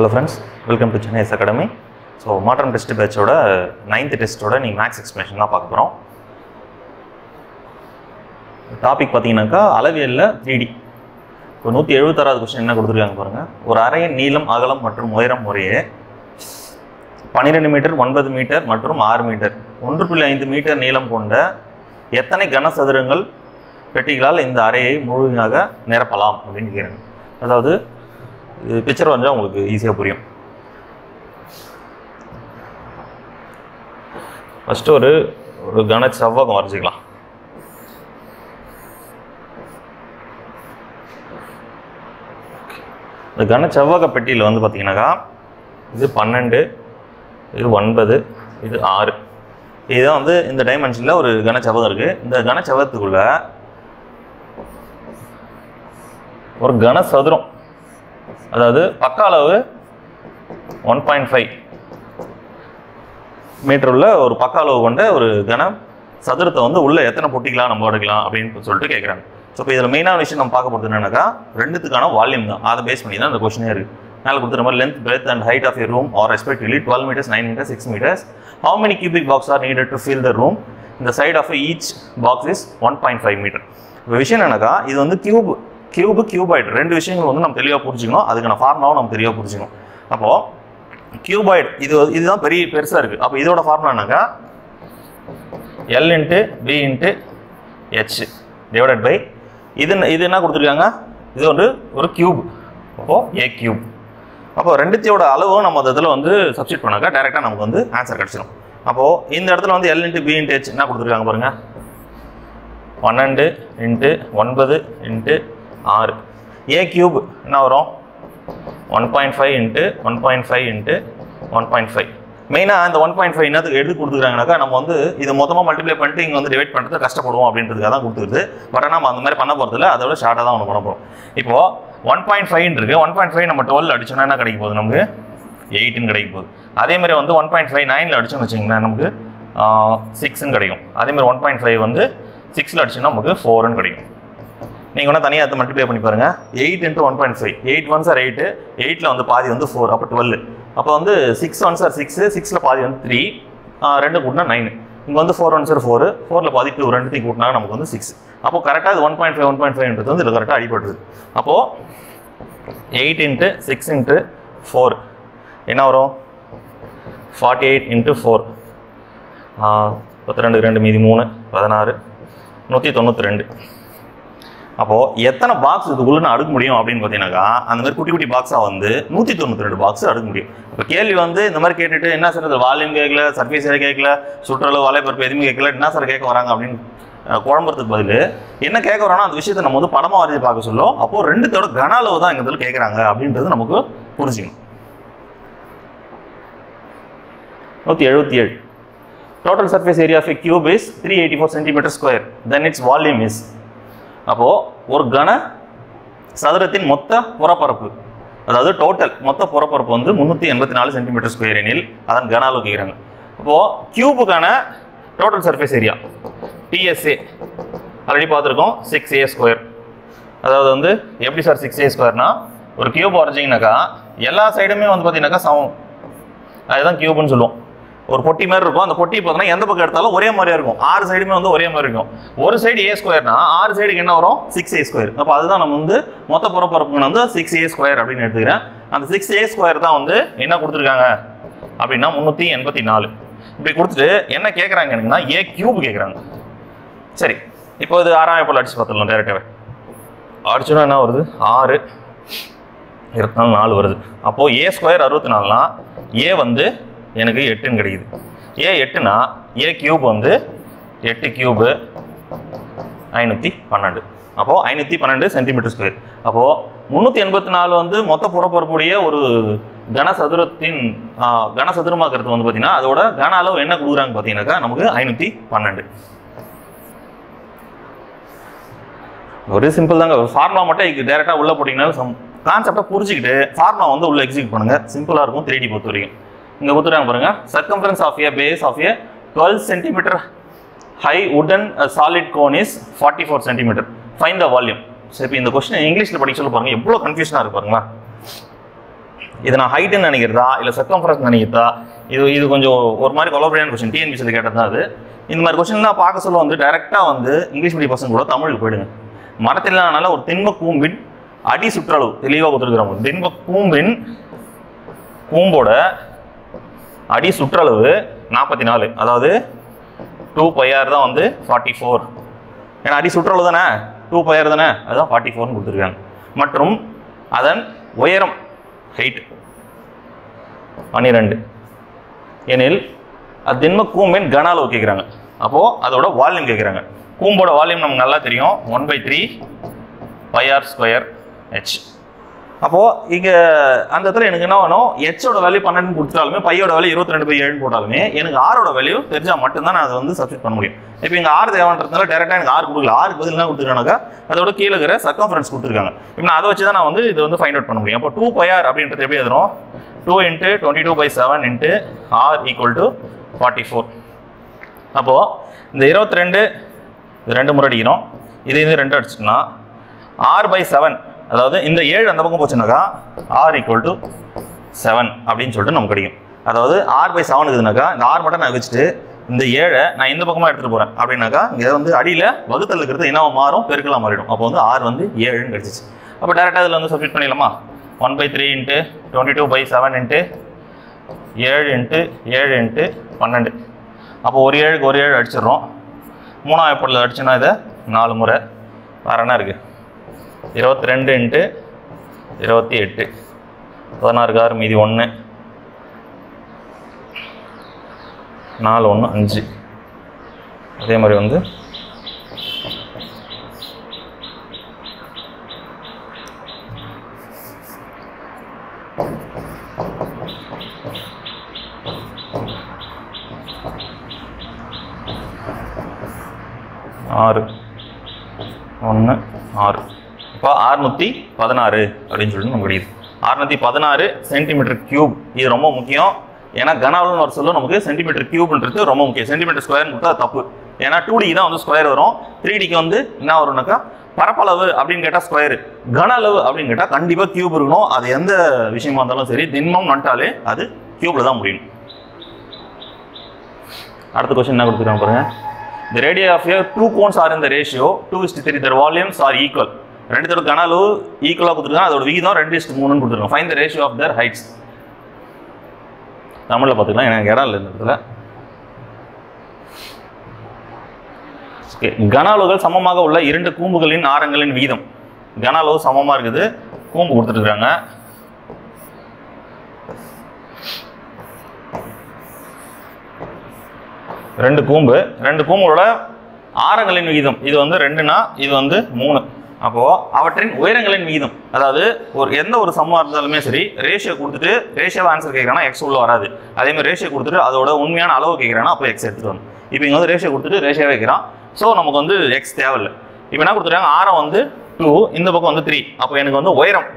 Hello friends, welcome to Chennai Academy. So modern test batch oda 9th test oda நீங்க maths explanation தான் பார்க்க போறோம். Topic பாத்தீங்கன்னாக்கா அளவியல்ல 3D. இப்போ 176வது क्वेश्चन என்ன கொடுத்திருக்காங்க பாருங்க. ஒரு அறையின் நீளம், அகலம் மற்றும் உயரம் முறையே 12 மீட்டர், 9 மீட்டர் மற்றும் 6 மீட்டர். 1.5 மீட்டர் நீளம் கொண்ட எத்தனை கனசதுரங்கள் பெட்டிகளால் இந்த அறையை முழுமையாக நிரப்பலாம் அப்படின்னு கேக்குறாங்க. அதாவது பிக்சர் வரைஞ்சா உங்களுக்கு ஈஸியாக புரியும். ஃபஸ்ட்டு ஒரு கன செவ்வகம் வரைஞ்சிக்கலாம். இந்த கன செவ்வக பெட்டியில் வந்து பார்த்தீங்கன்னாக்கா இது 12, இது 9, இது 6. இதுதான் வந்து இந்த டைமென்ஷனில் ஒரு கன செவ்வகம் இருக்குது. இந்த கன செவ்வகத்துக்குள்ள ஒரு கனசதுரம், அதாவது பக்க அளவு 1.5 மீட்டர் உள்ள ஒரு பக்க அளவு கொண்ட ஒரு கன சதுரத்தை வந்து உள்ள எத்தனை பொட்டிக்கலாம் நம்ம எடுக்கலாம் அப்படின்னு சொல்லிட்டு கேட்குறாங்க. ஸோ இப்போ இதில் மெயினான விஷயம் நம்ம பார்க்க போகிறது என்னன்னாக்கா ரெண்டுத்துக்கான வால்யூம் தான். அதை பேஸ் பண்ணி தான் இந்த கொஸ்டினே இருக்குது. மேலே கொடுத்துற மாதிரி length, breadth and height of a room are respectively 12 meters, 9 meters, 6 meters. How many cubic box are needed to fill the room? The side of each box is 1.5 meter. இப்போ விஷயம் என்னன்னாக்கா இது வந்து கியூபாய்டு ரெண்டு விஷயங்கள் வந்து நம்ம தெளிவாக புரிஞ்சுக்கணும். அதுக்கான ஃபார்முலாவும் நம்ம தெளிவாக புரிஞ்சுக்கணும். அப்போது கியூபாய்டு இதுதான் பெருசாக இருக்குது. அப்போ இதோட ஃபார்முலா என்னக்கா L × B × H divided by இது என்ன கொடுத்துருக்காங்க, இது வந்து ஒரு கியூப். அப்போது A கியூப். அப்போ ரெண்டுத்தையோட அளவும் நம்ம அந்த இதில் வந்து சப்ஸ்டிட் பண்ணாக்கா டேரெக்டாக நமக்கு வந்து ஆன்சர் கிடச்சிடும். அப்போது இந்த இடத்துல வந்து L × B × H என்ன கொடுத்துருக்காங்க பாருங்கள், 12 × 9 × 6. A கியூப் என்ன வரும் 1.5 × 1.5 × 1.5. மெயினாக இந்த 1.5 என்னத்துக்கு எடுத்து கொடுத்துருக்காங்கனாக்கா நம்ம வந்து இதை மொத்தமாக மல்டிப்ளை பண்ணிட்டு இங்கே வந்து டிவைட் பண்ணுறது கஷ்டப்படுவோம் அப்படின்றதுக்காக தான் கொடுத்துருது. பட் ஆனால் நம்ம அந்த மாதிரி பண்ண போகிறதில்ல, அதோட ஷார்ட்டாக தான் ஒன்று பண்ண போகிறோம். இப்போது 1.5 இருக்குது. 1.5 நம்ம 12 அடிச்சோன்னா என்ன கிடைக்க போகுது, நமக்கு 8ன்னு கிடைக்க போகுது. அதேமாதிரி வந்து 1.5 9ல் அடிச்சோன்னு வச்சிங்கன்னா நமக்கு 6ன்னு கிடைக்கும். அதேமாதிரி 1.5 வந்து 6ல் அடிச்சோன்னா நமக்கு 4ன்னு கிடைக்கும். நீங்கள் ஒன்றா தனியாக அதை மல்டிப்ளை பண்ணி பாருங்கள். 8 × 1.5, 8 1s are 8, 8ல் வந்து பாதி வந்து 4, அப்போ 12. அப்போ வந்து 6 1s are 6, 6ல் பாதி வந்து 3, 2 கூட்டினா 9. இங்கே வந்து 4 1s are 4, 4ல் பாதி 2, ரெண்டுத்தையும் கூட்டினா நமக்கு வந்து 6. அப்போது கரெக்டாக இது 1.5 வந்து இதில் கரெக்டாக அடிபடுறது. அப்போது 8 × 6 × 4 என்ன வரும் 48 × 4, 32 2 மீதி 3 16, 192. அப்போது எத்தனை பாக்ஸ் இதுக்குள்ளே நான் அடுக்க முடியும் அப்படின்னு பார்த்தீங்கன்னாக்கா அந்த மாதிரி குட்டி குட்டி பாக்ஸாக வந்து 192 பாக்ஸ் அடுக்க முடியும். இப்போ கேள்வி வந்து இந்த மாதிரி கேட்டுட்டு என்ன சார் இது வால்யூம் கேட்கல, சர்ஃபேஸ் ஏரியா கேட்கல, சுற்றளவு, வலைப்பரப்பு எதுவுமே கேட்கல, என்ன சார் கேட்க வராங்க அப்படின்னு குழம்புறதுக்கு பதில் என்ன கேட்க வரோன்னா அந்த விஷயத்தை நம்ம வந்து படமாக வரைஞ்சி பார்க்க சொல்லும். அப்போது ரெண்டுத்தோட கன அளவு தான் எங்கள் இதில் கேட்குறாங்க அப்படின்றது நமக்கு புரிஞ்சுக்கணும். 177. Total surface area of a cube is 384 cm². Then its volume is. அப்போது ஒரு கன சதுரத்தின் மொத்த புறப்பரப்பு, அதாவது டோட்டல் மொத்த புறப்பரப்பு வந்து 384 cm² எனில் அதன் கன அளவு கேட்குறாங்க. அப்போது கியூபுக்கான total surface area TSA already பார்த்துருக்கோம் 6A². அதாவது வந்து எப்படி சார் 6A²னா ஒரு கியூப் வரைஞ்சிங்கனாக்கா எல்லா சைடுமே வந்து பார்த்தீங்கன்னாக்கா சமம், அதுதான் கியூப்னு சொல்லுவோம். ஒரு பொட்டி மாதிரி இருக்கும். அந்த பொட்டி பார்த்தீங்கன்னா எந்த பக்கம் எடுத்தாலும் ஒரே மாதிரியா இருக்கும். 6 சைடுமே வந்து ஒரே மாதிரி இருக்கும். ஒரு சைடு A²னா 6 சைடுக்கு என்ன வரும் 6A². அப்போ அதுதான் நம்ம வந்து மொத்த புறப்பரப்புக்கு வந்து 6A² அப்படின்னு எடுத்துக்கிறேன். அந்த 6A² தான் வந்து என்ன கொடுத்துருக்காங்க அப்படின்னா 384. இப்படி கொடுத்துட்டு என்ன கேட்குறாங்க எனக்குன்னா A கியூப் கேட்குறாங்க. சரி, இப்போ இது 6ஆம் போல் அடிச்சு பார்த்துடலாம் டேரெக்டாகவே. அடிச்சோன்னா என்ன வருது 6 24 4 வருது. அப்போது A² 64னா A வந்து எனக்கு 8ன்னு கிடைக்குது. A 8னா A கியூப் வந்து 8 கியூபு 512. அப்போது 512 cm². அப்போது 384 வந்து மொத்த புறப்பரப்புடைய ஒரு கனசதுரமாக்குறது வந்து பார்த்தீங்கன்னா அதோட கன அளவு என்ன கொடுக்குறாங்க பார்த்தீங்கன்னாக்கா நமக்கு 512. ஒரு சிம்பிள் தாங்க. ஃபார்முலா மட்டும் இதுக்கு டேரெக்டாக உள்ளே போட்டிங்கனாலும் கான்செப்டை புரிஞ்சுக்கிட்டு ஃபார்முலா வந்து உள்ளே எக்ஸிக்யூட் பண்ணுங்கள். சிம்பிளாக இருக்கும் 3D பொறுத்த வரைக்கும். இங்கே கொடுத்துட்டாங்க பாருங்கள், circumference of a base of a 12 cm high வுடன் solid cone is 44 cm. Find the volume. சரி, இப்போ இந்த கொஸ்டின் இங்கிலீஷில் படிக்க சொல்ல பாருங்கள், எவ்வளோ கன்ஃபியூஷனாக இருக்கு பாருங்களா. இது நான் ஹைட்டுன்னு நினைக்கிறதா இல்லை சர்க்கம்ஃபரன்ஸ் நினைக்கிறதா, இது கொஞ்சம் ஒரு மாதிரி கொலாபரேஷன் கொஸ்டின், டிஎன்பிசியில் கேட்டது தான் அது. இந்த மாதிரி கொஸ்டின்லாம் பார்க்க சொல்ல வந்து டைரெக்டாக வந்து இங்கிலீஷ் மீடியம் பசங்க கூட தமிழுக்கு போயிடுங்க. மரத்திலானால ஒரு திண்ம கூம்பின் அடி சுற்றளவு தெளிவாக கொடுத்துருக்குறாங்க. திண்ம கூம்போட அடி சுற்றளவு 44, அதாவது 2πr தான் வந்து 44. ஏன்னா அடி சுற்றளவு தானே 2πr தானே, அதுதான் 44ன்னு கொடுத்துருக்காங்க. மற்றும் அதன் உயரம் ஹைட் 12 எனில் அது திண்ம கூம்பின் கன அளவு கேட்குறாங்க. அப்போது அதோட வால்யூம் கேட்குறாங்க. கூம்போட வால்யூம் நமக்கு நல்லா தெரியும், 1/3πr²h. அப்போது இங்கே அந்த இடத்துல எனக்கு என்ன வேணும், ஹெச்சோட வேல்யூ 12 கொடுத்தாலுமே பையோட வேல்யூ 22/7 போட்டாலுமே எனக்கு ஆரோட வேல்யூ தெரிஞ்சால் மட்டும்தான் நான் அதை வந்து சப்ஸ்டிட் பண்ண முடியும். இப்போ இங்கே ஆறு தேவைன்றதுனால டேரெக்டாக எனக்கு ஆறு கொடுக்கல, ஆறுக்கு பதில் என்ன கொடுத்துருக்காங்க, அதோட கீழே இருக்கிற சர்க்கம்ஃபரன்ஸ் கொடுத்துருக்காங்க. இப்போ நான் அதை வச்சு தான் நான் வந்து இது வந்து ஃபைண்ட் அவுட் பண்ண முடியும். அப்போ 2πr அப்படின்றது எப்படி எழுதுறோம், 2 × 22/7 × r = 44. அப்போது இந்த 22 இது 2 முறை அடிக்கிறோம், இது 2 அடிச்சுன்னா r/7, அதாவது இந்த 7 அந்த பக்கம் போச்சுனாக்கா r = 7 அப்படின்னு சொல்லிட்டு நமக்கு கிடைக்கும். அதாவது r/7 இருக்குதுனாக்கா இந்த r மட்டும் நான் வச்சுட்டு இந்த 7 நான் இந்த பக்கமாக எடுத்துகிட்டு போகிறேன் அப்படின்னாக்கா இங்கே வந்து அடியில் வகுத்தல் இருக்கிறது என்னவா மாறும், பெருக்கலாக மாறிடும். அப்போ வந்து r வந்து 7ன்னு கிடச்சிச்சு. அப்போ டேரெக்டாக இதில் வந்து சப்ஸ்டிட் பண்ணிடலாமா, 1/3 × 22/7 × 7 × 7 × 12. அப்போ ஒரு 7க்கு ஒரு 7 அடிச்சிடறோம். 3ஆம் ஏப்படில் அடிச்சுன்னா இதை 4 முறை. வேறு என்ன இருக்குது, 22 × 28, 16 6 மீதி 1, 4 1 5. அதே மாதிரி வந்து 6 1 6. இப்போ 616 அப்படின்னு சொல்லிட்டு நமக்கு கிடைக்குது. 616 cm3. இது ரொம்ப முக்கியம். ஏன்னா கனஅளவுன்னு வர சொல்ல நமக்கு cm3 ரொம்ப முக்கியம். சென்டிமீட்டர் ஸ்கொயர்னு கொடுத்தா தப்பு. ஏன்னா 2D தான் வந்து ஸ்கொயர் வரும், 3Dக்கு வந்து என்ன வரும்னாக்கா பரப்பளவு அப்படின்னு கேட்டால் ஸ்கொயரு, கன அளவு அப்படின்னு கேட்டால் கண்டிப்பாக கியூப் இருக்கணும். அது எந்த விஷயமா இருந்தாலும் சரி, திண்மம் நட்டாலே அது கியூப்ல தான் முடியும். அடுத்த கொஸ்டின் என்ன கொடுத்துருக்காங்க பாருங்க. The radii of your two cones are in the ratio 2:3. Their volumes are equal. ரெண்டுத்தோட கன அளவு ஈக்குவலாக கொடுத்துருக்காங்க, அதோட விகிதம் 2:3ன்னு கொடுத்துருக்காங்க. Find the ratio of their heights. தமிழில் பார்த்துக்கலாம், எனக்கு இடம் இல்லை இந்த இடத்துல. கன அளவுகள் சமமாக உள்ள 2 கூம்புகளின் ஆரங்களின் விகிதம். கன அளவு சமமாக இருக்குது, கூம்பு கொடுத்துருக்காங்க. ரெண்டு கூம்போட ஆரங்களின் விகிதம், இது வந்து 2னா இது வந்து 3. அப்போ அவற்றின் உயரங்களின் விகிதம், அதாவது எந்த ஒரு சம்மா இருந்தாலுமே சரி ரேஷியோ கொடுத்துட்டு ரேஷியோ ஆன்சர் கேட்குறாங்கன்னா எக்ஸ் உள்ள வராது. அதே மாதிரி ரேஷியோ கொடுத்துட்டு அதோட உண்மையான அளவு கேட்குறாங்கன்னா அப்போ எக்ஸ் எடுத்துட்டு வரணும். இப்போ இங்கே வந்து ரேஷியோ கொடுத்துட்டு ரேஷியோ வைக்கிறான், ஸோ நமக்கு வந்து எக்ஸ் தேவையில்லை. இப்போ என்ன கொடுத்துருக்காங்க, ஆரம் வந்து 2, இந்த பக்கம் வந்து 3. அப்போ எனக்கு வந்து உயரம்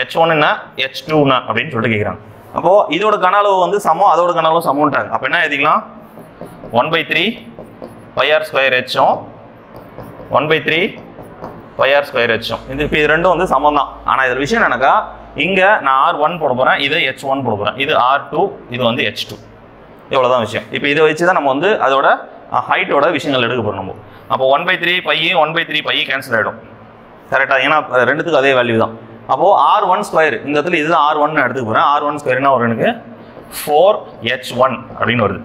h1ன்னா h2ன்னா அப்படின்னு சொல்லிட்டு கேட்குறாங்க. அப்போது இதோட கன அளவு வந்து சமம், அதோட கன அளவு சமம்ட்டாங்க. அப்போ என்ன எழுதிக்கலாம், 1/3πr²h 1/3πr²h. இப்போ இது ரெண்டும் வந்து சமம் தான். ஆனால் இதில் விஷயம் என்னக்கா, இங்கே நான் r1 போட போகிறேன், இதை h1 போட போகிறேன், இது r2, இது வந்து h2. இவ்வளோதான் விஷயம். இப்போ இதை வச்சு தான் நம்ம வந்து அதோட ஹைட்டோட விஷயங்கள் எடுக்க போகிறோம் நம்ம. அப்போ 1/3π 1/3π கேன்சல் ஆகிடும் கரெக்டாக, ஏன்னா ரெண்டுத்துக்கும் அதே வேல்யூ தான். அப்போது r1², இந்த இடத்துல இதுதான் r1 எடுத்துக்க போகிறேன். r1² வரும் எனக்கு 4h1 அப்படின்னு வருது.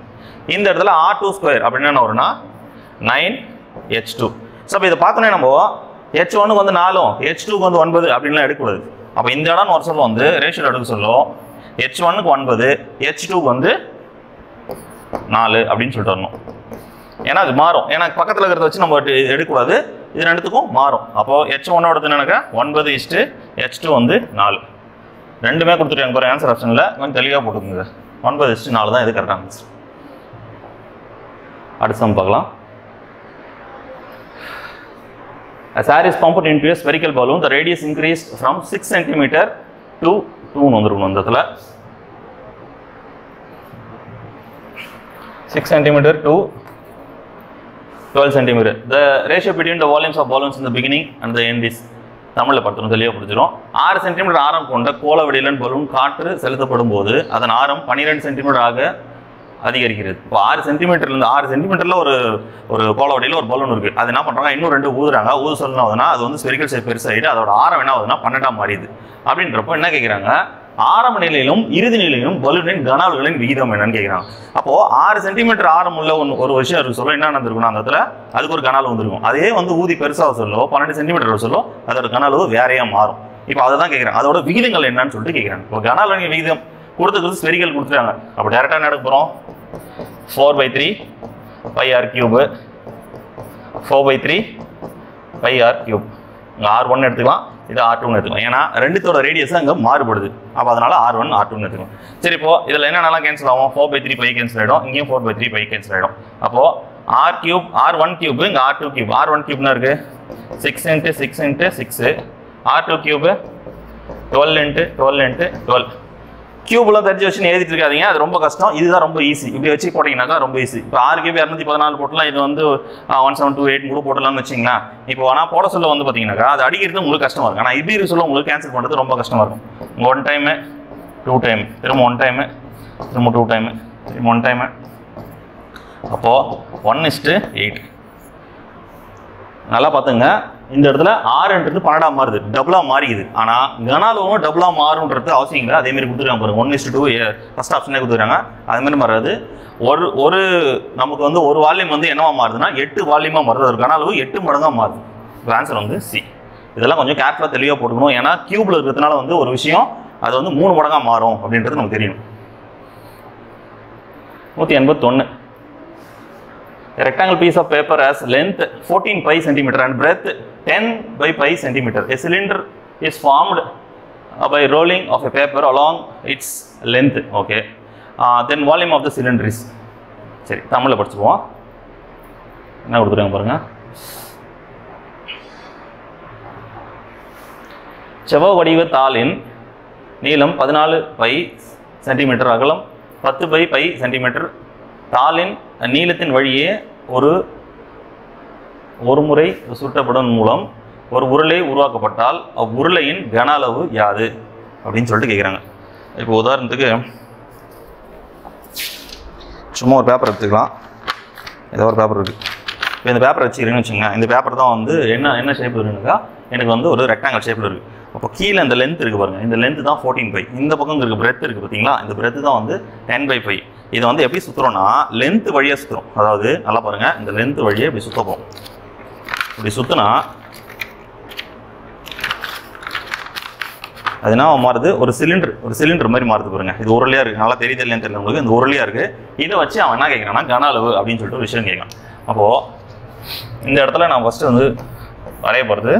இந்த இடத்துல r2² அப்படின்னு என்ன வரும்னா 9h2. ஸோ அப்போ இதை பார்த்தோன்னே நம்ம h1க்கு வந்து 4, h2க்கு வந்து 9 அப்படின்லாம் எடுக்கக்கூடாது. அப்போ இந்த இடம்னு ஒரு சொல்லும் வந்து ரேஷியோ எடுக்க சொல்லும், h1க்கு 9, h2க்கு வந்து 4 அப்படின்னு சொல்லிட்டு வரணும். ஏன்னா அது மாறும், ஏன்னா பக்கத்தில் இருக்கிறத வச்சு நம்ம எடுக்கக்கூடாது, இது ரெண்டுத்துக்கும் மாறும். அப்போது h1ஓட என்னக்கா 9:h2 வந்து 4. ரெண்டுமே கொடுத்துருக்காங்க பாரு ஆன்சர் ஆப்ஷனில், கொஞ்சம் தெளிவாக போட்டுக்கோங்க. 9:4 தான் இது கரெக்டாக ஆன்சர். அடுத்த சம் பார்க்கலாம். As air is pumped into a spherical balloon, the radius increased from 6 cm to 2 வந்துரும். அந்த இடத்துல 6 cm to 12 cm. The ratio between the volumes of balloons in the beginning and the end is தமிழில் படுத்தணும், தெளிவாக பிடிச்சிரும். 6 centimetre ஆரம் கொண்ட கோள வடிவிலன் balloon காற்று செலுத்தப்படும் போது அதன் ஆரம் 12 சென்டிமீட்டர் ஆக அதிகரிக்கிறது. இப்போ 6 சென்டிமீட்டர்லேருந்து 6 சென்டிமீட்டரில் ஒரு கோள வடிவில் ஒரு பலூன் இருக்குது. அது என்ன பண்ணுறாங்க, இன்னும் 2 ஊதுறாங்க. ஊது சொல்லணும்னா அது வந்து ஸ்பெரிக்கல் ஷேப் பெருசாகிட்டு அதோட ஆரம் என்ன ஆகுதுன்னா 12 மாறிடுது. அப்படின்றப்போ என்ன கேட்குறாங்க, ஆரம்ப நிலையிலும் இறுதி நிலையிலும் பலூனின் கன அளவுகளின் விகிதம் என்னன்னு கேட்குறாங்க. அப்போ 6 சென்டிமீட்டர் ஆரம் உள்ள ஒரு விஷயம் இருக்கு சொல்ல, என்ன நடந்திருக்கும் அந்த இடத்துல, அதுக்கு ஒரு கன அளவு வந்துருக்கும். அதே வந்து ஊதி பெருசாக சொல்லோ 12 சென்டிமீட்டர் சொல்லும், அதோட கன அளவு வேறையா மாறும். இப்போ அதை தான் கேட்குறாங்க, அதோட விகிதங்கள் என்னன்னு சொல்லிட்டு கேட்குறாங்க. இப்போ கன அளவின் விகிதம் கொடுத்தது ஸ்பெரிக்கல் கொடுத்துட்டாங்க. அப்போ டேரெக்டாக என்ன எடுக்க போகிறோம், 4/3 πr கியூப், 4/3 πr கியூப். இங்கே R1 எடுத்துக்கலாம், இது R2 எடுத்துக்கலாம். ஏன்னா ரெண்டுத்தோட ரேடியஸ் அங்கே மாறுபடுது. அப்போ அதனால R1 R2 எடுத்துக்கலாம். சரி, இப்போ இதில் என்னென்னலாம் கேன்சல் ஆகும், 4/3 π கேன்சல் ஆகிடும், இங்கேயும் 4/3 π கேன்சல் ஆகிடும். அப்போ R கியூப் R1 கியூப், இங்கே R2 கியூப். R1 கியூப்னா இருக்கு 6 × 6 × 6, R2 கியூப் 12 × 12 × 12. கியூப்லாம் தெரிஞ்சு வச்சு எழுதிட்டு இருக்காதீங்க, அது ரொம்ப கஷ்டம். இதுதான் ரொம்ப ஈஸி. இப்படி வச்சு போட்டிங்கனாக்கா ரொம்ப ஈஸி. இப்போ 6 கியூப் 214 போட்டலாம், இது வந்து 1728 கூட போட்டலாம்னு வச்சிங்களேன். இப்போ ஆனால் போட சொல்ல வந்து பார்த்தீங்கன்னாக்கா அது அடிக்கிறது உங்களுக்கு கஷ்டமாக இருக்கும். ஆனால் இப்படி சொல்ல உங்களுக்கு கேன்சல் பண்ணுறது ரொம்ப கஷ்டமாக இருக்கும். 1 டைமு 2 டைம், திரும்ப 1 டைமு, திரும்ப 2 டைமு, திரும்ப 1 டைமு. அப்போது 1:8. நல்லா பார்த்துங்க, இந்த இடத்துல 6ன்றது 12 மாறுது, டபுளாக மாறிக்குது. ஆனால் கன அளவும் டபுளாக மாறுன்றது அவசியம் இல்லை. அதேமாதிரி கொடுத்துருக்காங்க பாருங்க, 1:2 ஃபர்ஸ்ட் ஆப்ஷனே கொடுத்துருக்காங்க. அதுமாதிரி மாறாது. ஒரு நமக்கு வந்து ஒரு வால்யூம் வந்து என்னவா மாறுதுன்னா 8 வால்யூமாக மாறுது. ஒரு கன அளவு 8 மடங்காக மாறுது. இப்போ ஆன்சர் வந்து சி. இதெல்லாம் கொஞ்சம் கேர்ஃபுல்லாக தெளிவாக போட்டுக்கணும். ஏன்னா கியூப்ல இருக்கிறதுனால வந்து ஒரு விஷயம் அது வந்து 3 மடங்காக மாறும் அப்படின்றது நமக்கு தெரியும். 181. A rectangle piece of paper has length 14 pi cm and breadth 10/pi cm. A cylinder is formed by rolling of a paper along its length. Okay. Then volume of the cylinder is. சரி, தமிழில் படிச்சுப்போம். என்ன கொடுத்துருக்காங்க பாருங்க. செவ்வக வடிவ தாளின் நீளம் 14 pi cm, அகலம் 10/pi cm. தாளின் நீளத்தின் வழியே ஒரு முறை சுற்றப்படும் மூலம் ஒரு உருளை உருவாக்கப்பட்டால் அவ்வுருளையின் கன அளவு யாது அப்படின்னு சொல்லிட்டு கேட்குறாங்க. இப்போ உதாரணத்துக்கு சும்மா ஒரு பேப்பர் எடுத்துக்கலாம். ஏதோ ஒரு பேப்பர் இருக்குது. இப்போ இந்த பேப்பர் வச்சுக்கிறேன்னு வச்சுக்கோங்க. இந்த பேப்பர் தான் வந்து என்ன ஷேப்பில் இருக்குன்னாக்கா எனக்கு வந்து ஒரு ரெக்டாங்கல் ஷேப்பில் இருக்குது. அப்போ கீழே இந்த லென்த் இருக்குது பாருங்கள், இந்த லென்த் தான் 14 pi. இந்த பக்கம் இருக்குது பிரெத் இருக்குது பார்த்தீங்களா, இந்த பிரெத் தான் வந்து 10/pi. இதை வந்து எப்படி சுற்றுறோம்னா லென்த் வழியாக சுற்றுறோம். அதாவது நல்லா பாருங்கள், இந்த லென்த் வழியாக இப்படி சுற்றப்போம். இப்படி சுற்றினா அது என்ன மாறுது, ஒரு சிலிண்டர் மாதிரி மாறுது பாருங்க. இது உருளையாக இருக்குது, நல்லா தெரியுது இல்லைன்னு தெரியல உங்களுக்கு. இந்த உருளையாக இருக்குது. இதை வச்சு அவன் என்ன கேட்குறான்னா கன அளவு அப்படின்னு சொல்லிட்டு ஒரு விஷயம் கேட்குறான். அப்போது இந்த இடத்துல நான் ஃபஸ்ட்டு வந்து வரைய போகிறது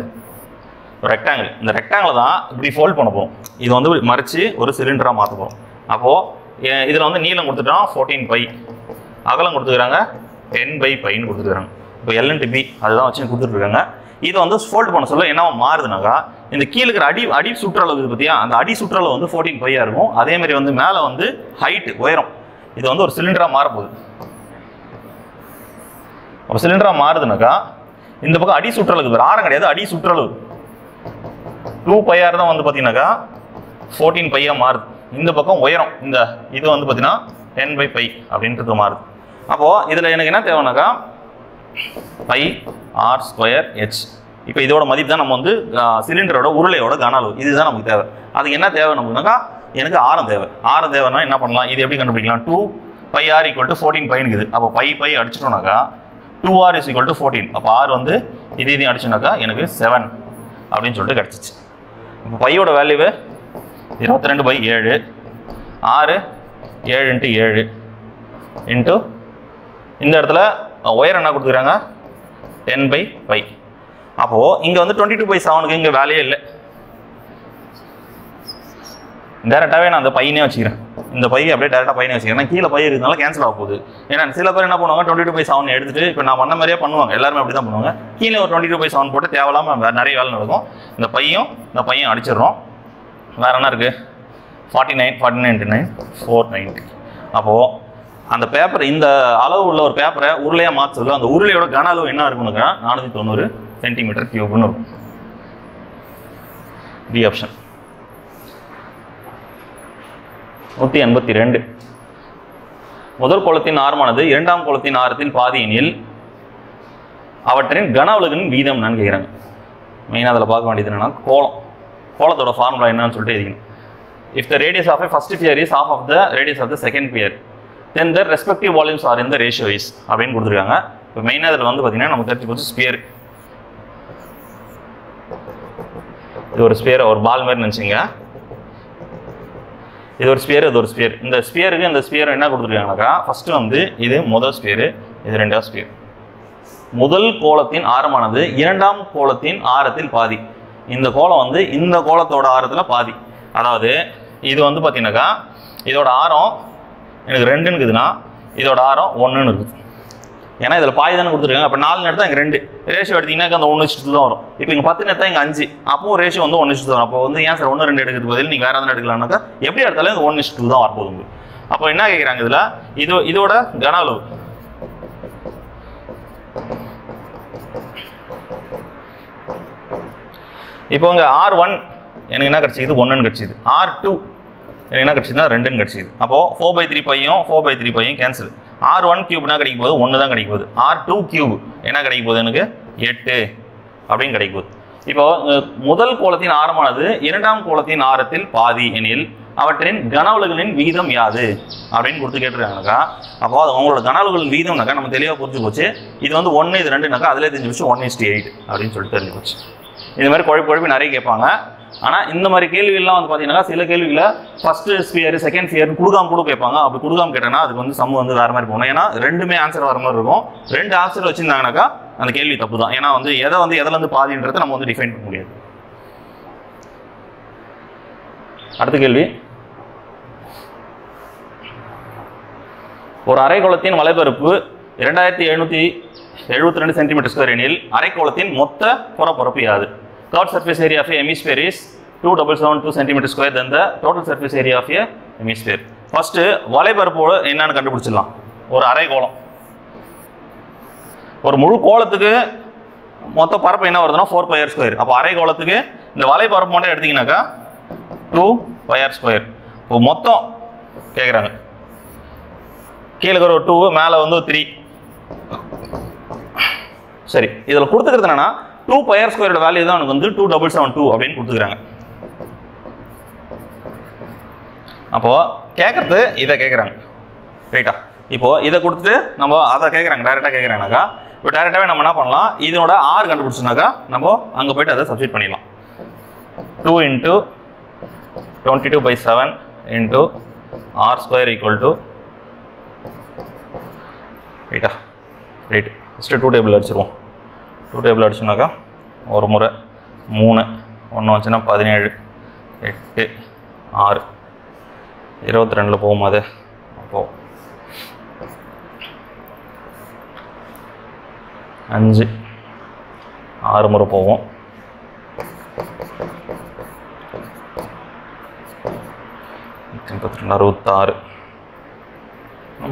ஒரு ரெக்டாங்கிள். இந்த ரெக்டாங்கிள் தான் இப்படி ஃபோல்ட் பண்ண போகிறோம். இது வந்து மறைச்சி ஒரு சிலிண்டராக மாற்ற போகிறோம். அப்போது இதில் வந்து நீளம் கொடுத்துட்டோம் 14 pi, அகலம் கொடுத்துக்கிறாங்க 10/piன்னு கொடுத்துருக்காங்க. இப்போ L/B அதுதான் வச்சு கொடுத்துட்ருக்காங்க. இதை வந்து ஃபோல்ட் பண்ண சொல்ல என்ன மாறுதுனாக்கா இந்த கீழே இருக்கிற அடி சுற்றளவு இது பார்த்தியா, அந்த அடி சுற்றளவு வந்து 14 pi இருக்கும். அதேமாதிரி வந்து மேலே வந்து ஹைட்டு உயரம் இது வந்து ஒரு சிலிண்டராக மாறப்போகுது. ஒரு சிலிண்டராக மாறுதுனாக்கா இந்த பக்கம் அடி சுற்றளவு ஆரம் கிடையாது, அடி சுற்றளவு 2 pi தான் வந்து பார்த்தீங்கன்னாக்கா 14 pi மாறுது. இந்த பக்கம் உயரம் இந்த இது வந்து பார்த்தீங்கன்னா 10/pi அப்படின்றது மாறுது. அப்போது இதில் எனக்கு என்ன தேவைனாக்கா πr²h. இப்போ இதோட மதிப்பு தான் நம்ம வந்து சிலிண்டரோட உருளையோட கன அளவு, இதுதான் நமக்கு தேவை. அதுக்கு என்ன தேவை நமக்குனாக்கா எனக்கு ஆரம் தேவை. ஆரம் தேவைன்னா என்ன பண்ணலாம், இது எப்படி கண்டுபிடிக்கலாம், 2πr = 14 pi இருக்குது. அப்போ π அடிச்சிட்டோம்னாக்கா 2r = 14. அப்போ ஆர் வந்து இதையும் அடிச்சோம்னாக்கா எனக்கு 7 அப்படின்னு சொல்லிட்டு கிடச்சிச்சு. இப்போ பையோட வேல்யூவு 22/7, 6 7 × 7 இன்ட்டு இந்த இடத்துல உயரம் என்ன கொடுத்துக்கிறாங்க 10/pi. அப்போது இங்கே வந்து 22/7க்கு இங்கே வேலையே இல்லை. டேரெக்டாகவே நான் அந்த பையனே வச்சுக்கிறேன். இந்த பையை அப்படியே டேரெக்டாக பையனே வச்சுக்கிறேன். கீழே பை இருக்கிறதுனால கேன்சல் ஆக போகுது. ஏன்னா சில பேர் என்ன பண்ணுவாங்க 22/7 எடுத்துகிட்டு இப்போ நான் பண்ண மாதிரியே பண்ணுவாங்க. எல்லாருமே அப்படி தான் பண்ணுவாங்க. கீழே ஒரு 22/7 போட்டு தேவையில்லாமல் நிறைய வேலை நடக்கும். இந்த பையன் அடிச்சிடுறோம். வேறு என்ன இருக்குது 49 × 9 490. அப்போது அந்த பேப்பர் இந்த அளவு உள்ள ஒரு பேப்பரை உருளையாக மாற்ற சொல்ல அந்த உருளையோட கன அளவு என்ன இருக்குன்னு 490 cm3ன்னு இருக்கும். B option. 182. முதல் கோளத்தின் ஆரமானது இரண்டாம் கோளத்தின் ஆரத்தில் பாதி எனில் அவற்றின் கன அளவுகளின் வீதம் என்னன்னு கேட்குறாங்க. மெயினாக அதில் பார்க்க வேண்டியது என்னன்னா கோளத்தோட ஃபார்முலா என்னன்னு சொல்லிட்டு எழுதிக்கணும். If the radius of a first sphere is half of the radius of the second sphere, then the respective volumes are in the ratio is அப்படின்னு கொடுத்துருக்காங்க. இப்போ மெயினாக இதில் வந்து பார்த்தீங்கன்னா நமக்கு தெரிஞ்சு போச்சு ஸ்பியர். இது ஒரு ஸ்பியர், ஒரு பால் மாதிரி நினச்சிங்க. இது ஒரு ஸ்பியர், இது ஒரு ஸ்பியர். இந்த ஸ்பியருக்கு இந்த ஸ்பியர் என்ன கொடுத்துருக்காங்கனாக்கா, ஃபர்ஸ்ட் வந்து இது முதல் ஸ்பியர், இது ரெண்டாவது ஸ்பியர். முதல் கோளத்தின் ஆரமானது இரண்டாம் கோளத்தின் ஆரத்தில் பாதி. இந்த கோளம் வந்து இந்த கோளத்தோட ஆரத்தில் பாதி. அதாவது இது வந்து பார்த்தீங்கன்னாக்கா இதோட ஆரம் எனக்கு 2 இருக்குதுன்னா இதோட ஆரம் 1ன்னு இருக்குது. ஏன்னா இதில் பாதி தானே கொடுத்துருக்காங்க. அப்போ 4 எடுத்தால் இங்கே 2 ரேஷியோ எடுத்தீங்கன்னா அந்த 1:2 தான் வரும். இப்போ இங்கே 10 எடுத்தால் இங்கே 5, அப்போ ரேஷியோ வந்து 1:2 வரும். அப்போ வந்து ஏன் சார் 1, 2 எடுக்கிறது பதில் நீங்கள் வேறு எதாவது எடுக்கலாம்னாக்கா எப்படி எடுத்தாலும் இந்த 1:2 தான் வரப்போகுது உங்களுக்கு. அப்போ என்ன கேட்குறாங்க இதில் இதோட கன அளவு இப்போ இங்கே R1 எனக்கு என்ன கிடச்சிது, 1ன்னு கிடச்சிது. R2 எனக்கு என்ன கிடச்சிதுன்னா 2ன்னு கிடச்சிது. அப்போது 4/3 பையும் 4/3 பையும் கேன்சல். R1 கியூப் என்ன கிடைக்கும் போது 1 தான் கிடைக்கும் போது. R2 கியூப் என்ன கிடைக்கும் போது எனக்கு 8 அப்படின்னு கிடைக்கும் போது. இப்போ முதல் கோளத்தின் ஆரமானது இரண்டாம் கோளத்தின் ஆரத்தில் பாதி எனில் அவற்றின் கனவளவுகளின் விகிதம் யாது அப்படின்னு கொடுத்து கேட்டுருக்காங்கக்கா. அப்போ அது அவங்களோட கனவளவுகளின் விகிதம்னாக்கா நம்ம தெளிவாக புரிஞ்சு போச்சு. இது வந்து 1, இது 2னாக்கா அதிலே தெரிஞ்சு போச்சு 1:8 அப்படின்னு சொல்லிட்டு தெரிஞ்சு போச்சு. இந்த மாதிரி குழப்பி நிறைய கேட்பாங்க. ஆனால் இந்த மாதிரி கேள்விகள்லாம் வந்து பார்த்தீங்கன்னா சில கேள்விகளை ஃபர்ஸ்ட் ஸ்பியர் செகண்ட் ஸ்பியர் கொடுக்காம கூட கேட்பாங்க. அப்படி கொடுக்காம கேட்டேன்னா அதுக்கு வந்து சம் வந்து வேறு மாதிரி போகணும். ஏன்னா ரெண்டுமே ஆன்சர் வர மாதிரி இருக்கும். 2 ஆன்சர் வச்சுருந்தாங்கனாக்கா அந்த கேள்வி தப்பு தான். ஏன்னா வந்து எதுலேருந்து பாதின்றதை நம்ம வந்து டிஃபைன் பண்ண முடியாது. அடுத்த கேள்வி, ஒரு அரைக்கோளத்தின் வலைப்பரப்பு 2772 சென்டிமீட்டர் எனில் அரைக்கோளத்தின் மொத்த புறப்பரப்பு யாது? Curved surface area of a hemisphere is 2772 centimeter square, then the total surface area of a hemisphere. First வலைப்பரப்போடு என்னன்னு கண்டுபிடிச்சிடலாம். ஒரு அரைக்கோளம், ஒரு முழு கோளத்துக்கு மொத்த பரப்பு என்ன வருதுன்னா 4πr². அப்போ அரைக்கோளத்துக்கு இந்த வலைப்பரப்பு மட்டும் எடுத்தீங்கன்னாக்கா 2πr². இப்போ மொத்தம் கேட்குறாங்க, கீழே ஒரு 2 மேலே வந்து 3. சரி, இதில் கொடுத்துக்கிறது என்னன்னா 2πr² வேல்யூ தான் எனக்கு வந்து 2772 அப்படின்னு கொடுத்துக்கிறாங்க. அப்போ கேட்கறது இதை கேட்குறாங்க, ரைட்டா? இப்போ இதை கொடுத்துட்டு நம்ம அதை கேட்குறாங்க, டைரெக்டாக கேட்குறாங்கனாக்கா இப்போ டைரெக்டாகவே நம்ம என்ன பண்ணலாம், இதனோட R கண்டுபிடிச்சோம்னாக்கா நம்ம அங்கே போய்ட்டு அதை சப்ஸ்டிட் பண்ணிடலாம். 2 × 22/7 × R² = ரைட்டா? ரைட், ஃபஸ்ட்டு 2 டேபிள் அடிச்சிருவோம். 2 டேபிள் அடிச்சோம்னாக்கா ஒரு முறை 3 1 வந்துச்சுன்னா 17 8 6 22 போகும். அது அப்போது 5 6 முறை போகும். 32 66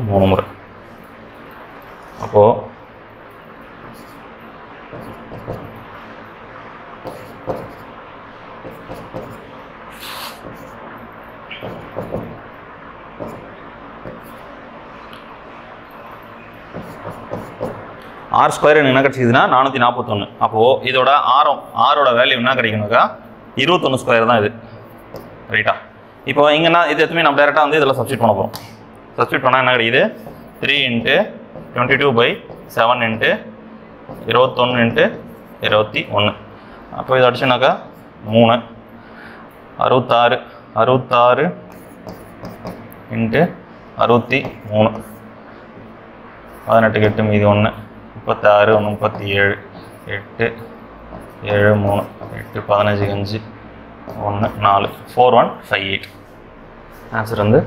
3 முறை. அப்போது R² என்ன கிடைச்சிதுன்னா 441. அப்போது இதோட ஆரோட வேல்யூ என்ன கிடைக்குனாக்கா 21² தான் இது, ரைட்டா? இப்போ இங்கன்னா இது எதுவுமே நம்ம டேரெக்டாக வந்து இதில் சப்ஸ்டிட் பண்ண போகிறோம். சப்ஸ்டிட் பண்ணால் என்ன கிடைக்குது, 3 × 22/7 × 21 × 21. அப்போ இதை அடிச்சுனாக்கா 3 66 66 × 63 18 8 மீதி 1 36 1 37 8 7 3 8 15 5 1 4 4158. ஆன்சர் வந்து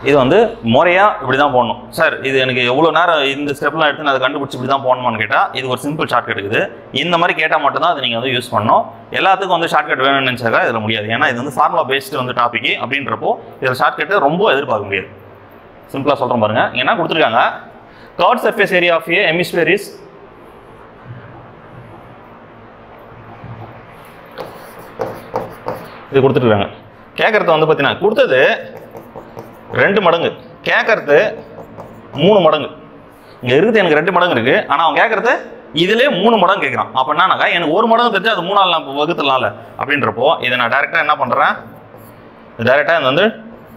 இது வந்து முறையாக இப்படி தான் போடணும். சார் இது எனக்கு எவ்வளோ நேரம் இந்த ஸ்டெப்லாம் எடுத்து நான் அதை கண்டுபிடிச்சி இப்படி தான் போடணுமான்னு கேட்டால் இது ஒரு சிம்பிள் ஷார்ட்கட் இருக்குது. இந்த மாதிரி கேட்டால் மட்டும்தான் அதை நீங்கள் வந்து யூஸ் பண்ணணும். எல்லாத்துக்கும் வந்து ஷார்ட்கட் வேணும்னு நினச்சாக்கா இதில் முடியாது. ஏன்னா இது வந்து ஃபார்முலா பேஸ்டு வந்து டாபிக் அப்படின்றப்போ இதில் ஷார்ட்கட்டு ரொம்ப எதிர்பார்க்க முடியாது. சிம்பிளாக சொல்கிறேன் பாருங்கள். என்ன கொடுத்துருக்காங்க, curved surface area of a hemisphere is இது கொடுத்துருக்காங்க. கேட்கறது வந்து பார்த்தீங்கன்னா கொடுத்தது 2 மடங்கு, கேட்கறது 3 மடங்கு. இங்கே இருக்குது எனக்கு 2 மடங்கு இருக்குது, ஆனால் அவன் கேட்கறது இதுலேயே 3 மடங்கு கேட்குறான். அப்போ என்னன்னாக்கா எனக்கு 1 மடங்கு தெரிஞ்சு அது 3 நான் வகுத்துலாம்ல அப்படின்றப்போ இதை நான் டேரெக்டாக என்ன பண்ணுறேன், டேரெக்டாக இது வந்து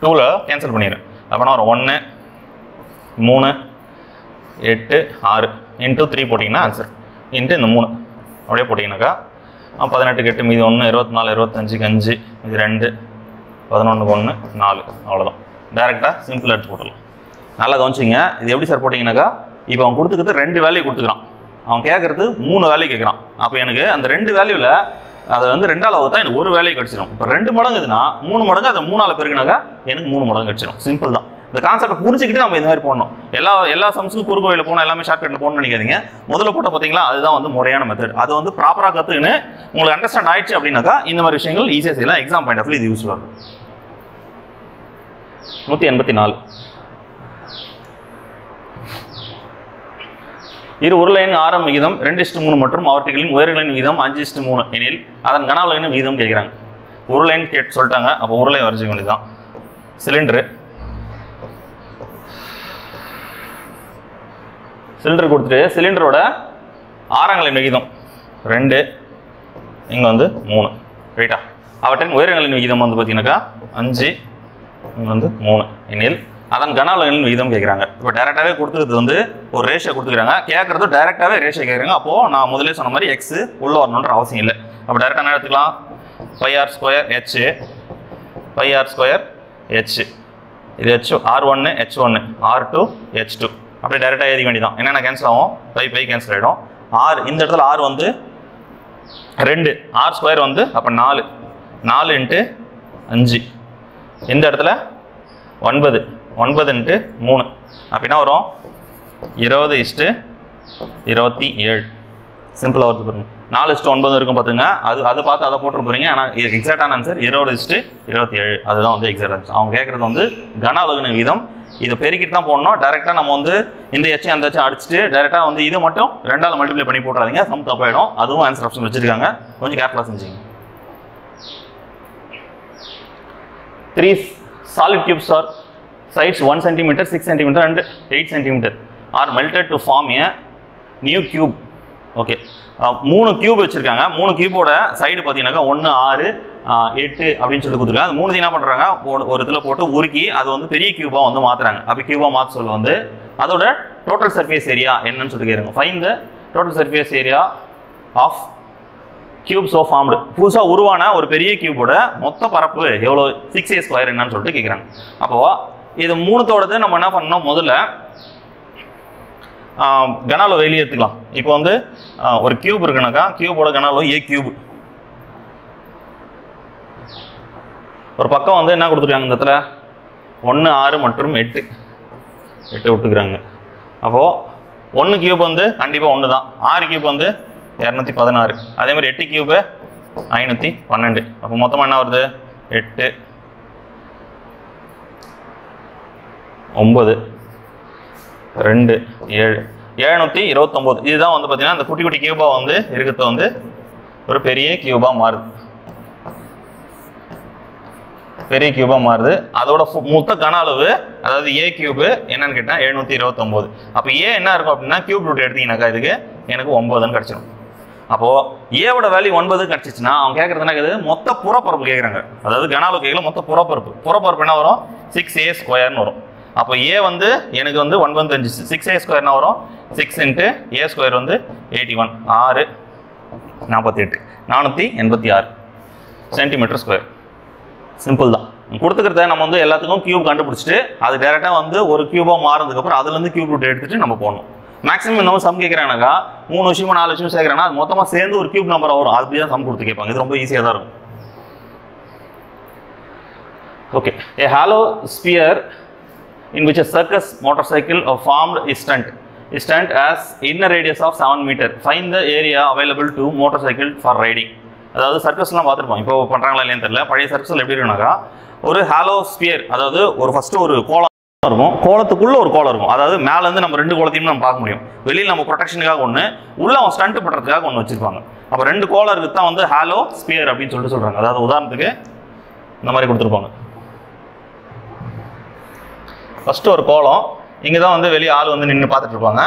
2ல் கேன்சல் பண்ணிடுறேன். அப்போனா ஒரு 1 3 8 6 இன்ட்டு 3 போட்டிங்கன்னா ஆன்சர், இன்ட்டு இந்த 3 அப்படியே போட்டிங்கனாக்கா 18 8 மீது 1 24 25 5 இது 2 11 1 4 அவ்வளோதான். டேரெக்டாக சிம்பிள் எடுத்து போட்டுடலாம். நல்லா கவனிச்சிங்க. இது எப்படி சார் போட்டிங்கனாக்கா இப்போ அவன் கொடுத்துக்கிறது 2 வேல்யூ கொடுத்துக்கிறான், அவன் கேட்கறது 3 வேல்யூ கேட்குறான். அப்போ எனக்கு அந்த 2 வேல்யூவில் அதை வந்து 2ஆல் வகுத்தா எனக்கு 1 வேல்யூ கிடச்சிடும். இப்போ 2 மடங்குதுன்னா 3 மடங்கு அதை 3ஆல் பெருக்கினாக்கா எனக்கு 3 மடங்கு கிடச்சிடும். சிம்பிள் தான். இந்த கான்செப்டை புரிஞ்சுக்கிட்டு நம்ம இந்த மாதிரி போடணும். எல்லா சம்ஸுக்கும் குறுக்கு வழியில் போகணும், எல்லாமே ஷார்ட்கட்டில் போகணும்னு நினைக்காதீங்க. முதல்ல போட்ட பார்த்தீங்களா அதுதான் வந்து முறையான மெத்தட். அது வந்து ப்ராப்பராக கற்றுக்குன்னு உங்களுக்கு அண்டர்ஸ்டாண்ட் ஆயிடுச்சு அப்படின்னாக்கா இந்த மாதிரி விஷயங்கள் ஈஸியாக செய்யலாம். எக்ஸாம் பாயிண்ட் ஆஃப் வியூ இது யூஸ்ஃபுல்லாக இருக்கும். 184 இரு உருளையின் ஆரம் விகிதம் 2:3 மற்றும் அவற்றுகளின் உயர்களின் விகிதம் 5:3 எனில் அதன் கன அளவின் விகிதம் கேட்குறாங்க. உருளைன்னு சொல்லிட்டாங்க, அப்போ உருளை வரைஞ்சிக்க வேண்டியதுதான். சிலிண்டர் கொடுத்துட்டு சிலிண்டரோட ஆரங்களின் விகிதம் 2, இங்கே வந்து 3 ரைட்டா. அவற்றின் உயரங்களின் விகிதம் வந்து பார்த்தீங்கன்னாக்கா 5, இங்கே வந்து 3 எனில் அதன் கன அளவின் விகிதம் கேட்குறாங்க. இப்போ டேரெக்டாகவே கொடுத்துருது வந்து ஒரு ரேஷியோ கொடுத்துக்கிறாங்க, கேட்குறது டேரெக்டாகவே ரேஷியோ கேட்குறாங்க. அப்போது நான் முதலே சொன்ன மாதிரி எக்ஸ் உள்ளே வரணுன்ற அவசியம் இல்லை. அப்போ டேரெக்டாக என்ன எடுத்துக்கலாம், πr²h πr²h இது r1 h1 r2 h2 அப்படியே டேரெக்டாக எழுதி வேண்டியதான். என்னென்ன கேன்சல் ஆகும், பை கேன்சல் ஆகிடும். இந்த இடத்துல r வந்து 2, r² வந்து அப்போ 4 × 5, இந்த இடத்துல 9 × 3 அப்படின்னா வரும் 20:27. சிம்பிளாக வருது பாருங்க. 4:9 இருக்கும் பார்த்துங்க. அதை பார்த்து அதை போட்டு போகிறீங்க. ஆனால் எக்ஸாக்டான ஆன்சர் 20:27. அதுதான் வந்து எக்ஸாக்ட் ஆன்சர். அவங்க கேட்குறது வந்து கன அளவின் விகிதம். இதை பெருக்கிட்டு தான் போடணும். டேரெக்டாக நம்ம வந்து இந்த எச்சை அந்த எச்சை அடிச்சுட்டு டேரெக்டாக வந்து இது மட்டும் 2ஆல் மல்டிப்ளை பண்ணி போட்டுறாதீங்க, சம் தப்பாயிடும். அதுவும் ஆன்சர் ஆப்ஷன் வச்சுருக்காங்க, கொஞ்சம் கேர்ஃபுல்லாக செஞ்சுங்க. 3 solid cubes are sides 1 cm, 6 cm and 8 cm are melted to form a new cube. Okay, 3 cube வச்சுருக்காங்க. 3 கியூபோட சைடு பார்த்தீங்கன்னாக்கா 1 6 8 அப்படின்னு சொல்லி கொடுத்துருக்காங்க. அது 3 என்ன பண்ணுறாங்க, ஒரு இதில் போட்டு உருக்கி அது வந்து பெரிய கியூபாக வந்து மாற்றுறாங்க. அப்போ கியூபாக மாற்ற சொல்ல வந்து அதோட டோட்டல் சர்ஃபேஸ் ஏரியா என்னன்னு சொல்லி கேட்குறாங்க. Find the total surface area of cube so formed. புதுசாக உருவான ஒரு பெரிய கியூபோட மொத்த பரப்பு எவ்வளோ, 6a² என்னன்னு சொல்லிட்டு கேட்குறாங்க. அப்போது இது 3தோடது நம்ம என்ன பண்ணணும், முதல்ல கன அளவு வெளியே எடுத்துக்கலாம். இப்போ வந்து ஒரு கியூப் இருக்குனாக்கா கியூபோட கன அளவு a3. ஒரு பக்கம் வந்து என்ன கொடுத்துருக்காங்க, இந்த இடத்துல 1 6 மற்றும் 8 விட்டுக்கிறாங்க. அப்போது 1 கியூப் வந்து கண்டிப்பாக 1 தான். 6 கியூப் வந்து 216. அதே மாதிரி 8 கியூபு 512. அப்போ மொத்தமாக என்ன வருது, 8 9 2 7 729. இதுதான் வந்து பார்த்தீங்கன்னா இந்த குட்டி குட்டி கியூபாக வந்து இருக்கிறத வந்து ஒரு பெரிய கியூபாக மாறுது. அதோட மொத்த கன அளவு அதாவது a³ என்னன்னு கேட்டால் 729. அப்போ a என்ன இருக்கும் அப்படின்னா கியூப் ரூட் எடுத்தீங்கன்னாக்கா இதுக்கு எனக்கு 9ன்னு கிடச்சிடும். அப்போது ஏவோட வேல்யூ 9 கிடச்சிச்சுன்னா அவங்க கேட்குறது என்ன கேட்குது, மொத்த புறப்பரப்பு கேட்குறாங்க. அதாவது கன அளவு கேட்கல, மொத்த புறப்பரப்பு என்ன வரும், 6a² வரும். அப்போ a வந்து எனக்கு வந்து 9 தெரிஞ்சிச்சு. 6a² என்ன வரும், 6 × a² வந்து 81 6 48 486 cm². சிம்பிள் தான். கொடுத்துக்கிறத நம்ம வந்து எல்லாத்துக்கும் கியூப் கண்டுபிடிச்சிட்டு அது டேரெக்டாக வந்து ஒரு கியூபாக மாறதுக்கப்புறம் அதுலேருந்து கியூப் ரூட் எடுத்துகிட்டு நம்ம போடணும். மேக்ஸிமம் இன்னும் சம் கேட்குறாங்கனாக்கா 3 விஷயமோ 4 விஷயம் சேர்க்குறாங்கன்னா அது மொத்தமாக சேர்ந்து ஒரு கியூப் நம்பர் வரும். அப்படி தான் சம் கொடுத்து கேட்பாங்க. இது ரொம்ப ஈஸியாக தான் இருக்கும். Okay, a hollow sphere in which a circus motorcycle formed is stunt as inner radius of 7 meter. Find the area available to motorcycle for riding. அதாவது சர்க்கஸ்லாம் பார்த்துருப்போம், இப்போ பண்ணுறாங்களா இல்லைன்னு தெரியல. பழைய சர்க்கஸில் எப்படி இருக்குனாக்கா ஒரு ஹாலோ ஸ்பியர், அதாவது ஒரு ஃபஸ்ட்டு ஒரு கோலம் இருக்கும், கோலத்துக்குள்ளே ஒரு கோலம் இருக்கும். அதாவது மேலேருந்து நம்ம 2 கோலத்தையும் நம்ம பார்க்க முடியும். வெளியில் நம்ம ப்ரொடெக்ஷனுக்காக ஒன்று, உள்ளே அவன் ஸ்டண்ட் பண்ணுறதுக்காக ஒன்று வச்சுருப்பாங்க. அப்போ 2 கோலம் இருக்குது தான் வந்து ஹாலோ ஸ்பியர் அப்படின்னு சொல்லிட்டு சொல்கிறாங்க. அதாவது உதாரணத்துக்கு இந்த மாதிரி கொடுத்துருப்பாங்க. ஃபஸ்ட்டு ஒரு கோலம், இங்கே தான் வந்து வெளியே ஆள் வந்து நின்று பார்த்துட்டு இருப்பாங்க.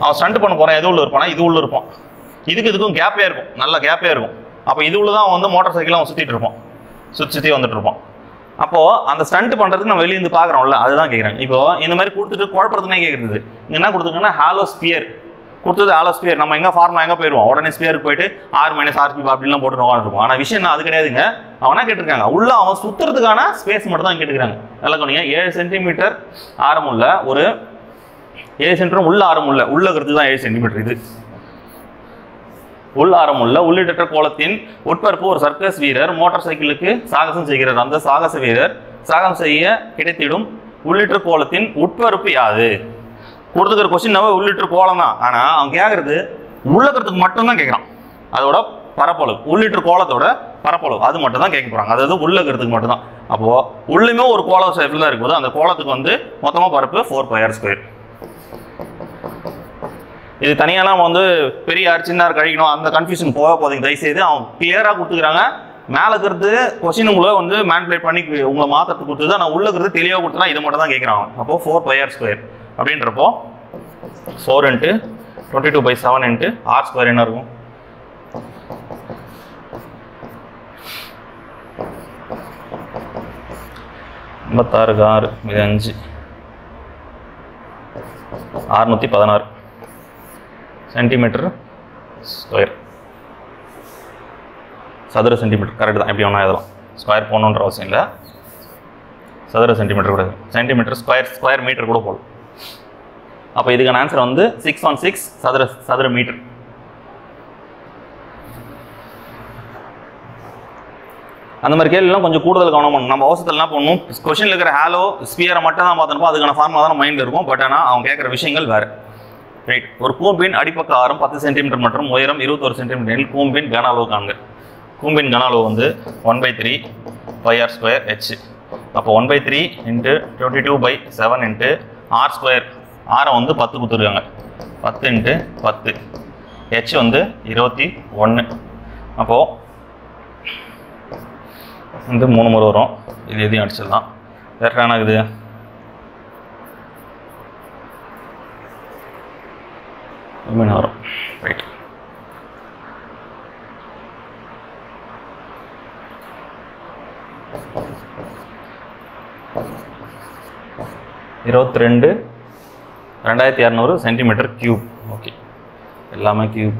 அவன் ஸ்டண்ட் பண்ண போகிறான், எது உள்ள இருப்பானா இது உள்ள இருப்பான். இதுக்கும் கேப்பே இருக்கும், நல்ல கேப்பே இருக்கும். அப்போ இது உள்ள தான் வந்து மோட்டார் சைக்கிள் அவன் சுற்றிட்டு இருப்பான், சுற்றி வந்துட்டு இருப்பான். அப்போது அந்த ஸ்டண்ட் பண்ணுறதுக்கு நம்ம வெளியே இருந்து பார்க்குறோம்ல, அதுதான் கேட்குறாங்க. இப்போ இந்த மாதிரி கொடுத்துட்டு குழப்பறதுனே கேட்குறது. இங்கே என்ன கொடுத்துருக்காங்கன்னா ஹாலோ ஸ்பியர் கொடுத்தது. ஹாலோ ஸ்பியர் நம்ம எங்கே ஃபார்முலா எங்கே போயிடுவோம், உடனே ஸ்பியருக்கு போயிட்டு R-RP அப்படின்லாம் போட்டு உட்காந்துருப்போம். ஆனால் விஷயம் அது கிடையாதுங்க. அவனா கேட்டிருக்காங்க உள்ள அவன் சுற்றுறதுக்கான ஸ்பேஸ் மட்டும் தான் கேட்டுக்கிறாங்க. நல்லா சொன்னீங்க. 7 சென்டிமீட்டர் ஆரம் உள்ள ஒரு 7 சென்டிமீட்டர் உள்ள ஆரம் உள்ள உள்ளங்கிறது தான் 7 சென்டிமீட்டர். இது உள் ஆரம் உள்ள உள்ளிட்ட கோலத்தின் உட்பரப்பு ஒரு சர்க்கஸ் வீரர் மோட்டார் சைக்கிளுக்கு சாகசம் செய்கிறார். அந்த சாகச வீரர் சாகசம் செய்ய கிடைத்திடும் உள்ளிட்ட கோலத்தின் உட்பரப்பு யாது? கொடுத்துக்கிற கொஸ்டின் நம்ம உள்ளிட்ட கோலம் தான். ஆனால் அவன் கேட்கறது உள்ளக்கிறதுக்கு மட்டும்தான் கேட்குறான். அதோட பரப்பளவு உள்ளிட்ட கோலத்தோட பரப்பளவு அது மட்டும் தான் கேட்க போகிறாங்க. அதாவது உள்ளக்கிறதுக்கு மட்டும்தான். அப்போது உள்ளுமே ஒரு கோலம் ஷேப்பில் தான் இருக்கும்போது அந்த கோலத்துக்கு வந்து மொத்தமாக பரப்பு 4πr². இது தனியாக வந்து பெரிய ஆர் சின்ன ஆர் கழிக்கணும் அந்த கன்ஃபியூஷன் போக போதுங்க. தயவுசெய்து அவன் கிளியராக கொடுத்துக்கிறாங்க. மேலே இருக்கிறது கொஸ்டின் உங்களை வந்து மேனிபுலேட் பண்ணி உங்களை மாற்றத்துக்கு கொடுத்தது. நான் உள்ள இருக்கிறது தெளிவாக கொடுத்தா இதை மட்டும் தான் கேட்குறான். அப்போது 4πr² அப்படின்றப்போ 4 × 22/7 × r² என்ன இருக்கும்? 56 இது 5 616 சென்டிமீட்டர் ஸ்கொயர். சதுர சென்டிமீட்டர் கரெக்ட் தான். எப்படி வேணா எழுதலாம். ஸ்கொயர் போகணுன்ற அவசியம் இல்லை. சதுர சென்டிமீட்டர் கூட சென்டிமீட்டர் ஸ்கொயர் மீட்டர் கூட போகலாம். அப்போ இதுக்கான ஆன்சர் வந்து 616 சதுர மீட்டர். அந்த மாதிரி கேள்விலாம் கொஞ்சம் கூடுதல் கவனம் பண்ணணும். நம்ம அவசரத்தில் என்ன பண்ணணும், கொஸ்டினில் இருக்கிற ஹாலோ ஸ்பியரை மட்டும் தான் பார்த்துருப்போம். அதுக்கான ஃபார்முலா தான் மைண்டில் இருக்கும். பட் ஆனால் அவங்க கேட்குற விஷயங்கள் வேறு. ரைட். ஒரு கூம்பின் அடிப்பக்க ஆரம் 10 சென்டிமீட்டர் மற்றும் உயரம் 21 சென்டிமீட்டரில் கூம்பின் கன அளவு காண்க. கூம்பின் கன அளவு வந்து 1/3πr²h. அப்போ 1/3 × 22/7 × r². ஆரம் வந்து 10 கொடுத்துருக்காங்க. 10 × 10 h வந்து 21. அப்போது வந்து 3 முறை வரும். இது எதையும் அடிச்சிடலாம். வேறு என்ன ஆகுது? வரும். ரைட். (22 2200 centimetre cube). ஓகே, எல்லாமே கியூப்.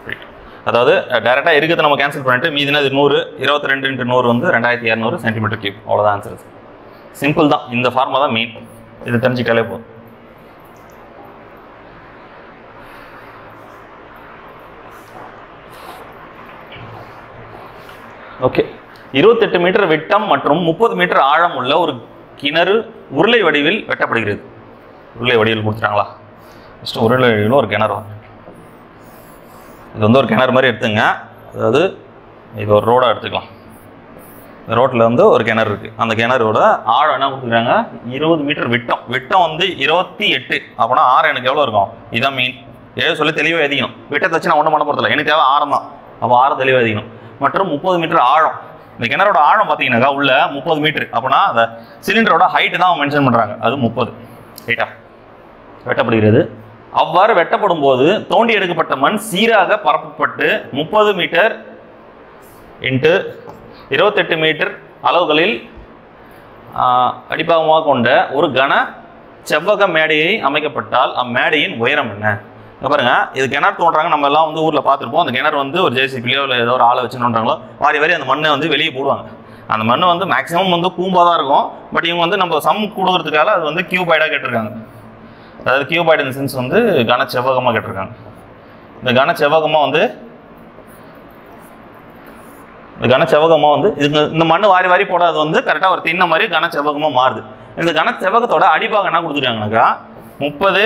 ரைட். அதாவது டைரெக்டாக இருக்கிறத நம்ம கேன்சல் பண்ணிட்டு மீதினா இது 100. 22 × 100 வந்து 2200 சென்டிமீட்டர் கியூப். அவ்வளோதான் ஆன்சர். சிம்பிள் தான். இந்த ஃபார்முலா தான் மெயின். இது தெரிஞ்சுக்கிட்டாலே போதும். ஓகே. 28 மீட்டர் விட்டம் மற்றும் 30 மீட்டர் ஆழம் உள்ள ஒரு கிணறு உருளை வடிவில் வெட்டப்படுகிறது. உருளை வடிவில் கொடுத்துட்டாங்களா? ஃபஸ்ட்டு உருளை வடிவில் ஒரு கிணறு. இது வந்து ஒரு கிணறு மாதிரி எடுத்துங்க. அதாவது இது ஒரு ரோடாக எடுத்துக்கலாம். இந்த ரோட்டில் வந்து ஒரு கிணறு இருக்குது. அந்த கிணறோட ஆழம் என்ன கொடுத்துருக்காங்க? 20 மீட்டர் விட்டம். விட்டம் வந்து 28. அப்படின்னா ஆரம் எனக்கு எவ்வளோ இருக்கும்? இதான் மீன். ஏதோ சொல்லி தெளிவாக எழுதிக்கணும். விட்டத்தை வச்சு நான் ஒன்றும் பண்ண போகிறதில்ல. எனக்கு தேவை ஆரம் தான். அப்போ ஆரம் தெளிவாக எழுதிக்கணும். மற்றும் 30 மீட்டர் ஆழம். இந்த கிணறோட ஆழம் பார்த்தீங்கன்னாக்கா உள்ள 30 மீட்டர். அப்படின்னா அந்த சிலிண்டரோட ஹைட்டு தான் மென்ஷன் பண்ணுறாங்க. அது 30 ரைட்டா வெட்டப்படுகிறது. அவ்வாறு வெட்டப்படும் போது தோண்டி எடுக்கப்பட்ட மண் சீராக பரப்பப்பட்டு 30 மீட்டர் × 28 மீட்டர் அளவுகளில் அடிப்பாகமாக கொண்ட ஒரு கன செவ்வக மேடையை அமைக்கப்பட்டால் அம்மேடையின் உயரம் என்ன? பாருங்க, இது கிணறு தோன்றாங்க. நம்ம எல்லாம் வந்து ஊரில் பார்த்துருப்போம். அந்த கிணறு வந்து ஒரு ஜேசிபிலையோ இல்லை ஏதோ ஒரு ஆளை வச்சு நோண்டுறாங்களோ வாரி வாரி அந்த மண்ணை வந்து வெளியே போடுவாங்க. அந்த மண் வந்து மேக்ஸிமம் வந்து கூம்பாக தான் இருக்கும். பட் இவங்க வந்து நம்ம சம் கொடுக்கறதுக்காக அது வந்து கியூபாய்டாக கேட்டிருக்காங்க. அதாவது கியூபாய்டு இந்த சென்ஸ் வந்து கன செவ்வகமாக கேட்டிருக்காங்க. இந்த கன செவ்வகமாக வந்து இதுக்கு இந்த மண் வாரி வாரி போடாது வந்து கரெக்டாக ஒரு தின்ன மாதிரி கன செவ்வகமாக மாறுது. இந்த கன செவ்வகத்தோட அடிப்பாக என்ன கொடுத்துருக்காங்கனாக்கா 30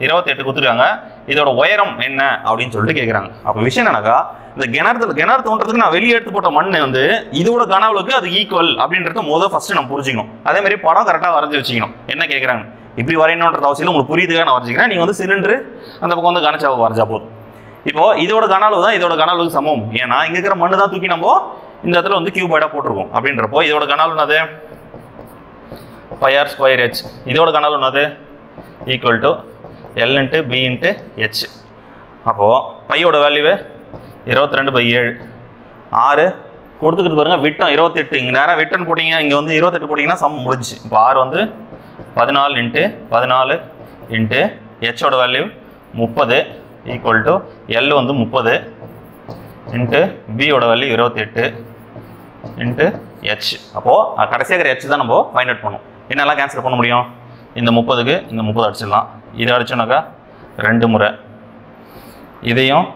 28 கொடுத்துருக்காங்க. இதோட உயரம் என்ன அப்படின்னு சொல்லிட்டு கேட்குறாங்க. அப்போ விஷயம் என்னன்னாக்கா, இந்த கிணறு தோன்றதுக்கு நான் வெளியே எடுத்து போட்ட மண் வந்து இதோட கனவுக்கு அது ஈக்குவல் அப்படின்றத ஃபர்ஸ்ட் நம்ம புரிஞ்சுக்கணும். அதே மாதிரி படம் கரெக்டாக வரைஞ்சி வச்சுக்கணும். என்ன கேட்குறாங்க இப்படி வரையணுன்ற அவசியம் உங்களுக்கு புரியுதுக்காக நான் வரைஞ்சிக்கிறேன். நீங்கள் வந்து சிலிண்டரு அந்த பக்கம் வந்து கனச்சாவை வரைஞ்சா போதும். இப்போ இதோட கனவு தான் இதோட கனவுக்கு சமம். ஏன்னா இங்கே இருக்கிற மண்ணு தான் தூக்கி நம்ம இந்த இடத்துல வந்து கியூபாய்டாக போட்டிருக்கோம். அப்படின்றப்போ இதோட கனாலும் என்னது πr ஸ்கொயர் h. இதோட கனாலும் என்னது equal to L into B into H. அப்போது பையோட வேல்யூவு 22/7. 6 கொடுத்துக்கிட்டு பாருங்க, விட்டம் 28. இங்கே நேரம் விட்டன் போட்டிங்க, இங்கே வந்து 28 போட்டிங்கன்னா சம் முடிஞ்சு. இப்போ R வந்து 14 இன்ட்டு 14 இன்ட்டு ஹெச்சோட வேல்யூ 30 ஈக்குவல் டு எல் வந்து 30 இன்ட்டு பியோட வேல்யூ 28 இன்ட்டு ஹெச். அப்போது கடைசியாக ஹெச் தான் நம்ம ஃபைண்ட் அவுட் பண்ணோம். என்னெல்லாம் கேன்சல் பண்ண முடியும்? இந்த 30க்கு இந்த 30 அடிச்சிடலாம். இதை அடிச்சோன்னாக்கா 2 முறை, இதையும்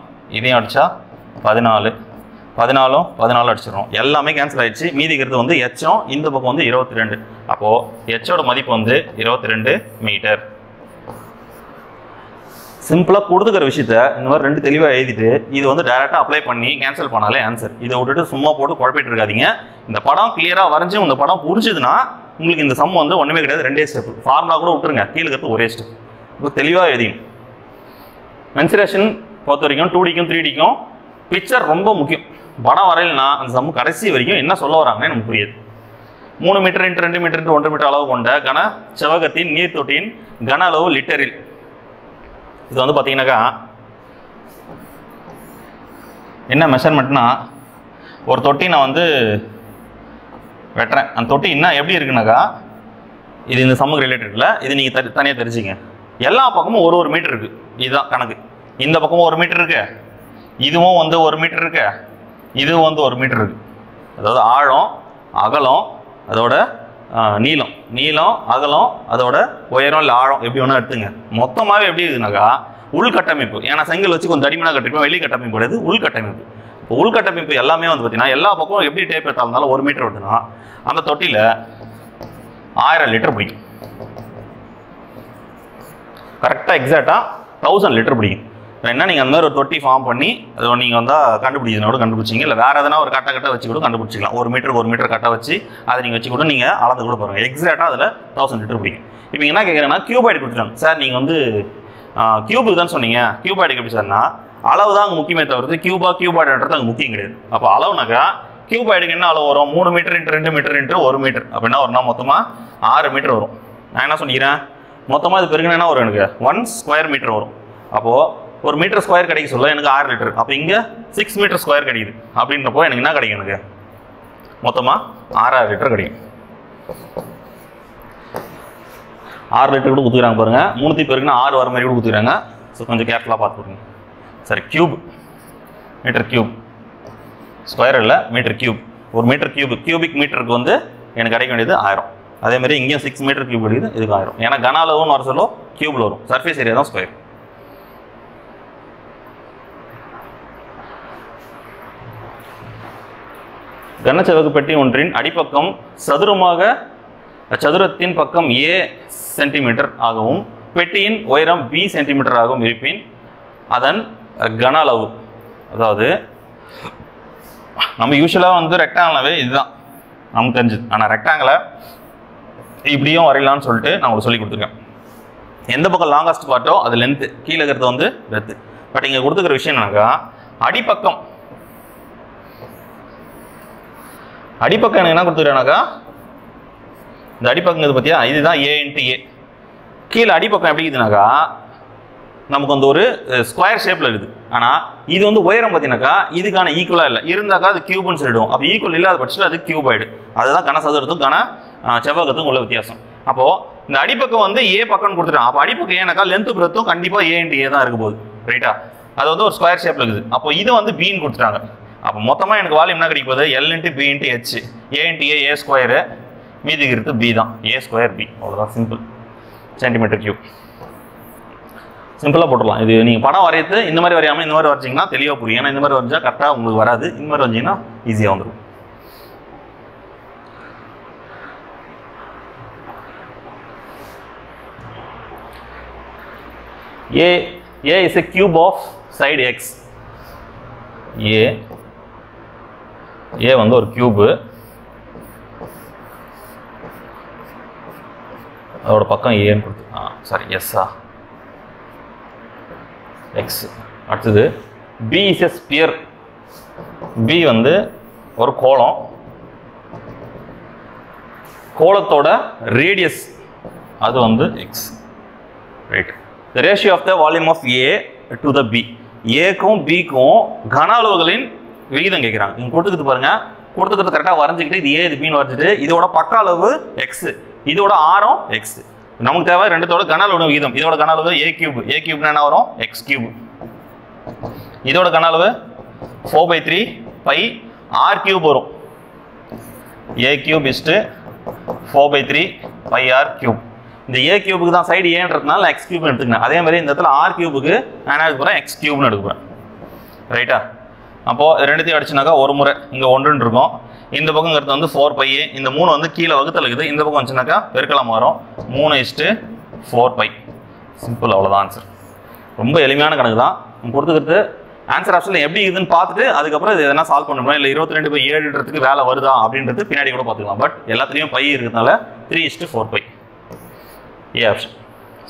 அடித்தா 14 14 அடிச்சிடணும். எல்லாமே கேன்சல் ஆகிடுச்சு. மீதிக்கிறது வந்து ஹெச்சும் இந்த பக்கம் வந்து 22. அப்போது ஹெச்சோட மதிப்பு வந்து 22 மீட்டர். சிம்பிளாக கொடுத்துக்கிற விஷயத்த இந்த மாதிரி 2 தெளிவாக எழுதிட்டு இது வந்து டைரெக்டாக அப்ளை பண்ணி கேன்சல் பண்ணாலே ஆன்சர். இதை விட்டுட்டு சும்மா போட்டு குழப்பிட்டு இருக்காதிங்க. இந்த படம் கிளியராக வரைஞ்சி இந்த படம் புரிஞ்சுதுன்னா உங்களுக்கு இந்த சம் வந்து ஒன்றுமே கிடையாது. 2 ஸ்டெப். ஃபார்முலா கூட விட்டுருங்க, கீழே இருக்கிறது ஒரே ஸ்டெப். இப்போ தெளிவாக எழுதியும் மென்சுரேஷன் பொறுத்த வரைக்கும் 2Dக்கும் 3Dக்கும் பிக்சர் ரொம்ப முக்கியம். படம் வரையிலனா அந்த சம் கடைசி வரைக்கும் என்ன சொல்ல வராங்கன்னு நமக்கு புரியுது. 3 metre into 2 metre into 1 metre அளவு கொண்ட கன செவகத்தின் நீர் தொட்டியின் கன அளவு லிட்டரில். இது வந்து பார்த்தீங்கன்னாக்கா என்ன மெஷர்மெண்ட்னா, ஒரு தொட்டி நான் வந்து வெட்டுறேன். அந்த தொட்டி என்ன எப்படி இருக்குனாக்கா, இது இந்த சம்முக்கு ரிலேட்டட் இல்லை, இது நீங்கள் தனியாக தெரிஞ்சுங்க. எல்லா பக்கமும் ஒரு மீட்டர் இருக்குது. இதுதான் கணக்கு. இந்த பக்கமும் 1 மீட்டர் இருக்கு, இதுவும் வந்து 1 மீட்டர் இருக்கு, இதுவும் வந்து 1 மீட்டர் இருக்கு. அதாவது ஆழம், அகலம், அதோட நீளம், அகலம், அதோட உயரம் இல்லை ஆழம் எப்படி வேணா எடுத்துங்க. மொத்தமாகவே எப்படி இருக்குனாக்கா உள்கட்டமைப்பு. ஏன்னா செங்கல் வச்சு கொஞ்சம் தடிமனாக கட்டிருப்போம், வெளி கட்டமைப்பு கிடையாது, உள்கட்டமைப்பு. இப்போ உள்கட்டமைப்பு எல்லாமே வந்து பார்த்தீங்கன்னா எல்லா பக்கம் எப்படி டேப் எடுத்தாலும் 1 மீட்டர் வருதுன்னா அந்த தொட்டியில் 1000 லிட்டர் பிடிக்கும். கரெக்டாக எக்ஸாக்டாக 1000 லிட்டர் பிடிக்கும். என்ன நீங்கள் அந்த மாதிரி ஒரு தொட்டி ஃபார்ம் பண்ணி அதை நீங்கள் வந்தால் கண்டுபிடிச்சதுனா கூட கண்டுபிடிச்சிங்க. இல்லை வேறு எதனா ஒரு கட்டை வச்சு கூட கண்டுபிடிச்சிக்கலாம். 1 மீட்டர் கட்டை வச்சு அதை நீங்கள் வச்சு கூட நீங்கள் அளந்து கூட பாருங்கள். எக்ஸாக்டாக அதில் 1000 லிட்டர் பிடிக்கும். இப்போ என்ன கேட்குறேன்னா கியூபாய்டு கொடுத்துட்டாங்க சார், நீங்கள் வந்து கியூபுக்கு தான் சொன்னீங்க, கியூபாய்டுக்கு எப்படி சார்னா அளவு தான் அங்கே முக்கியமே தவிர்த்து கியூபாய்டுன்றது அங்கே முக்கியம் கிடையாது. அப்போ அளவுனாக்கா கியூபாய்டுக்கு என்ன அளவு வரும்? 3 metre into 2 metre into 1 metre. அப்போ என்ன வரும்னா மொத்தமாக 6 மீட்டர் வரும். நான் என்ன சொன்னிக்கிறேன், மொத்தமாக இது பெருக்குன்னா என்ன வரும்? எனக்கு 1 ஸ்கொயர் மீட்டர் வரும். அப்போது 1 மீட்டர் ஸ்கொயர் கிடைக்க சொல்ல எனக்கு 6 லிட்டர். அப்போ இங்கே 6 மீட்டர் ஸ்கொயர் கிடைக்குது. அப்படின்றப்போ எனக்கு என்ன கிடைக்கும்? எனக்கு மொத்தமாக 6000 லிட்டர் கிடைக்கும். 6 லிட்டர் கூட கொடுத்துக்கிறாங்க பாருங்க. 3 பேருக்குன்னா 6 வர மாதிரி கூட கொடுத்துக்கிறாங்க. ஸோ கொஞ்சம் கேர்ஃபுல்லாக பார்த்துக்கோங்க. சரி, கியூப், மீட்டர் கியூப், ஸ்கொயர் இல்லை மீட்டர் கியூப். 1 மீட்டர் கியூபிக் மீட்டருக்கு வந்து எனக்கு கிடைக்க வேண்டியது 1000. அதேமாதிரி இங்கேயும் 6 மீட்டர் கியூப் கிடைக்குது, இதுக்கு 1000. ஏன்னா கன அளவுன்னு வர சொல்லும் கியூபில் வரும். சர்ஃபேஸ் ஏரியா தான் ஸ்கொயர். கனச்செவகு பெட்டி ஒன்றின் அடிப்பக்கம் சதுரத்தின் பக்கம் A சென்டிமீட்டர் ஆகவும் பெட்டியின் உயரம் B சென்டிமீட்டர் ஆகவும் இருப்பின் அதன் கன அளவு. அதாவது நம்ம யூஸ்வலாக வந்து ரெக்டாங்கிளாவே இதுதான் நமக்கு தெரிஞ்சுது. ஆனால் ரெக்டாங்கிளை இப்படியும் வரையலான்னு சொல்லிட்டு நான் உங்களுக்கு சொல்லி கொடுத்துருக்கேன். எந்த பக்கம் லாங்கஸ்ட் பார்ட்டோ அது லென்த்து, கீழே இருக்கிறது வந்து லென்த்து. பட் இங்கே கொடுத்துக்கிற விஷயம் என்னன்னாக்கா அடிப்பக்கம் எனக்கு என்ன கொடுத்துருக்கானாக்கா இந்த அடிப்பக்கம் இது பார்த்தியா, இதுதான் A இன்ட்டு A. கீழே அடிப்பக்கம் எப்படி இருக்குதுனாக்கா நமக்கு வந்து ஒரு ஸ்கொயர் ஷேப்பில் இருக்குது. ஆனால் இது வந்து உயரம் பார்த்தீங்கன்னாக்கா இதுக்கான ஈக்குவலாக இல்லை. இருந்தாக்கா அது கியூப்னு சொல்லிடுவோம். அப்போ ஈக்குவல் இல்லாத பட்சத்தில் அது கியூபாய்டு. அதுதான் கன சதுரத்துக்கும் கன செவ்வகத்துக்கும் உள்ள வித்தியாசம். அப்போது இந்த அடிப்பக்கம் வந்து A பக்கம்னு கொடுத்துட்டான். அப்போ அடிப்பக்கம் ஏன்னாக்கா லென்த்து பிரத்தும் கண்டிப்பாக A இன்ட்டு A தான் இருக்க போகுது. ரைட்டா? அது வந்து ஒரு ஸ்கொயர் ஷேப்பில் இருக்குது. அப்போ இது வந்து Bன்னு கொடுத்துட்டாங்க. அப்போ மொத்தமாக எனக்கு வால்யூம் என்ன கிடைக்க போகுது? L into B into H. A into A square, மீதிக்கு இருக்குது B தான். A square B. அவ்வளோதான், சிம்பிள். சென்டிமீட்டர் கியூப் சிம்பிளாக போட்டுடலாம். இது நீங்கள் படம் வரையறது இந்த மாதிரி வரையாமல் இந்த மாதிரி வரைச்சிங்கன்னா தெளிவாக புரியும். ஏன்னா இந்த மாதிரி வரைஞ்சா கரெக்டாக உங்களுக்கு வராது. இந்த மாதிரி வரைஞ்சிங்கன்னா ஈஸியாக வந்துடும். A is a cube of side X. A வந்து ஒரு கியூபு, அதோட பக்கம் ஏன்னு கொடுத்து சாரி எஸ்ஸா எக்ஸ். அடுத்தது B is a sphere. B வந்து ஒரு கோளம், கோளத்தோட ரேடியஸ் அது வந்து x, right. The ratio of the volume of a to the b, ஏக்கும் பிக்கும் கன அளவுகளின் விகிதம் கேட்குறாங்க. இங்கே கொடுத்துக்கிட்டு பாருங்க, கொடுத்துக்கிட்டு கரெக்டாக வரைஞ்சிக்கிட்டு இது ஏ இது பின்னு வரைஞ்சிட்டு இதோட பக்க அளவு எக்ஸ், இதோட ஆரம் எக்ஸ். நமக்கு தேவை ரெண்டுத்தோட கன அளவு விகிதம். இதோட கன அளவு ஏ கியூப், ஏ கியூப்னா என்ன வரும் எக்ஸ் கியூப். இதோட கன அளவு 4/3 பை ஆர் கியூப் வரும். A cube is to 4/3 pi r cube. இந்த ஏ கியூபுக்கு தான் சைடு ஏன்றதுனால எக்ஸ் கியூப்னு எடுத்துக்கணும். அதே மாதிரி இந்த இடத்துல ஆர் கியூபுக்கு நான் என்ன எடுக்க போகிறேன் எக்ஸ் கியூப்னு எடுக்க போகிறேன், ரைட்டா. அப்போது ரெண்டுத்தையும் அடிச்சுனாக்கா ஒரு முறை இங்கே 1 இருக்கும், இந்த பக்கங்கிறது வந்து 4π, இந்த 3 வந்து கீழே வகுத்தல் இருக்குது, இந்த பக்கம் வந்துச்சுனாக்கா பெருக்கலாம் வரும் 3:4π. சிம்பிள், அவ்வளோதான் ஆன்சர். ரொம்ப எளிமையான கணக்கு தான். கொடுத்துக்கிறது ஆன்சர் ஆப்ஷனில் எப்படி இதுன்னு பார்த்துட்டு அதுக்கப்புறம் இது எதனா சால்வ் பண்ணணும். இல்லை 22/7ன்றதுக்கு வேலை வருதா அப்படின்றது பின்னாடி கூட பார்த்துக்கலாம். பட் எல்லாத்துலேயும் பை இருக்கிறதுனால 3:4π ஏ ஆப்ஷன்.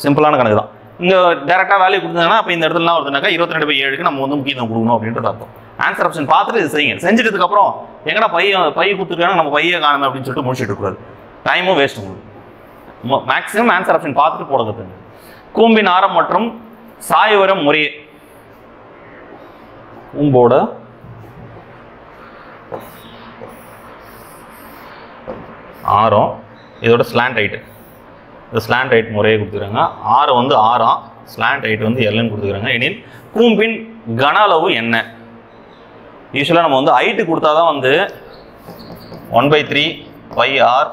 சிம்பிளான கணக்கு தான். இங்கே டேரெக்டாக வேல்யூ கொடுத்தாங்கன்னா அப்போ இந்த இடத்துல வருதுனாக்கா 22/7க்கு நம்ம வந்து முக்கியத்துவம் கொடுக்கணும் அப்படின்றது அர்த்தம். ஆன்சர் ஆப்ஷன் பார்த்துட்டு இது செய்யுங்க. செஞ்சுட்டதுக்கப்புறம் எங்கடா பை கொடுத்துருக்காங்க நம்ம பையை காணுமே அப்படின்னு சொல்லிட்டு முடிச்சுட்டு இருக்கக்கூடாது, டைமும் வேஸ்ட் உங்களுக்கு. மேக்ஸிமம் ஆன்சர் ஆப்ஷன் பார்த்துட்டு போட கற்றுங்க. கூம்பின் ஆரம் மற்றும் சாய்வரம் முறையே, கூம்போட ஆரம் இதோட ஸ்லாண்ட் ஹைட்டு, இந்த ஸ்லாண்ட் ஹைட் முறையை கொடுத்துருக்காங்க. ஆரம் வந்து ஆரம், ஸ்லாண்ட் ஹைட் வந்து எல்லுன்னு கொடுத்துருக்காங்க. எனில் கூம்பின் கன அளவு என்ன? யூஸ்வலாக நம்ம வந்து ஹைட்டு கொடுத்தா தான் வந்து 1/3 பை ஆர்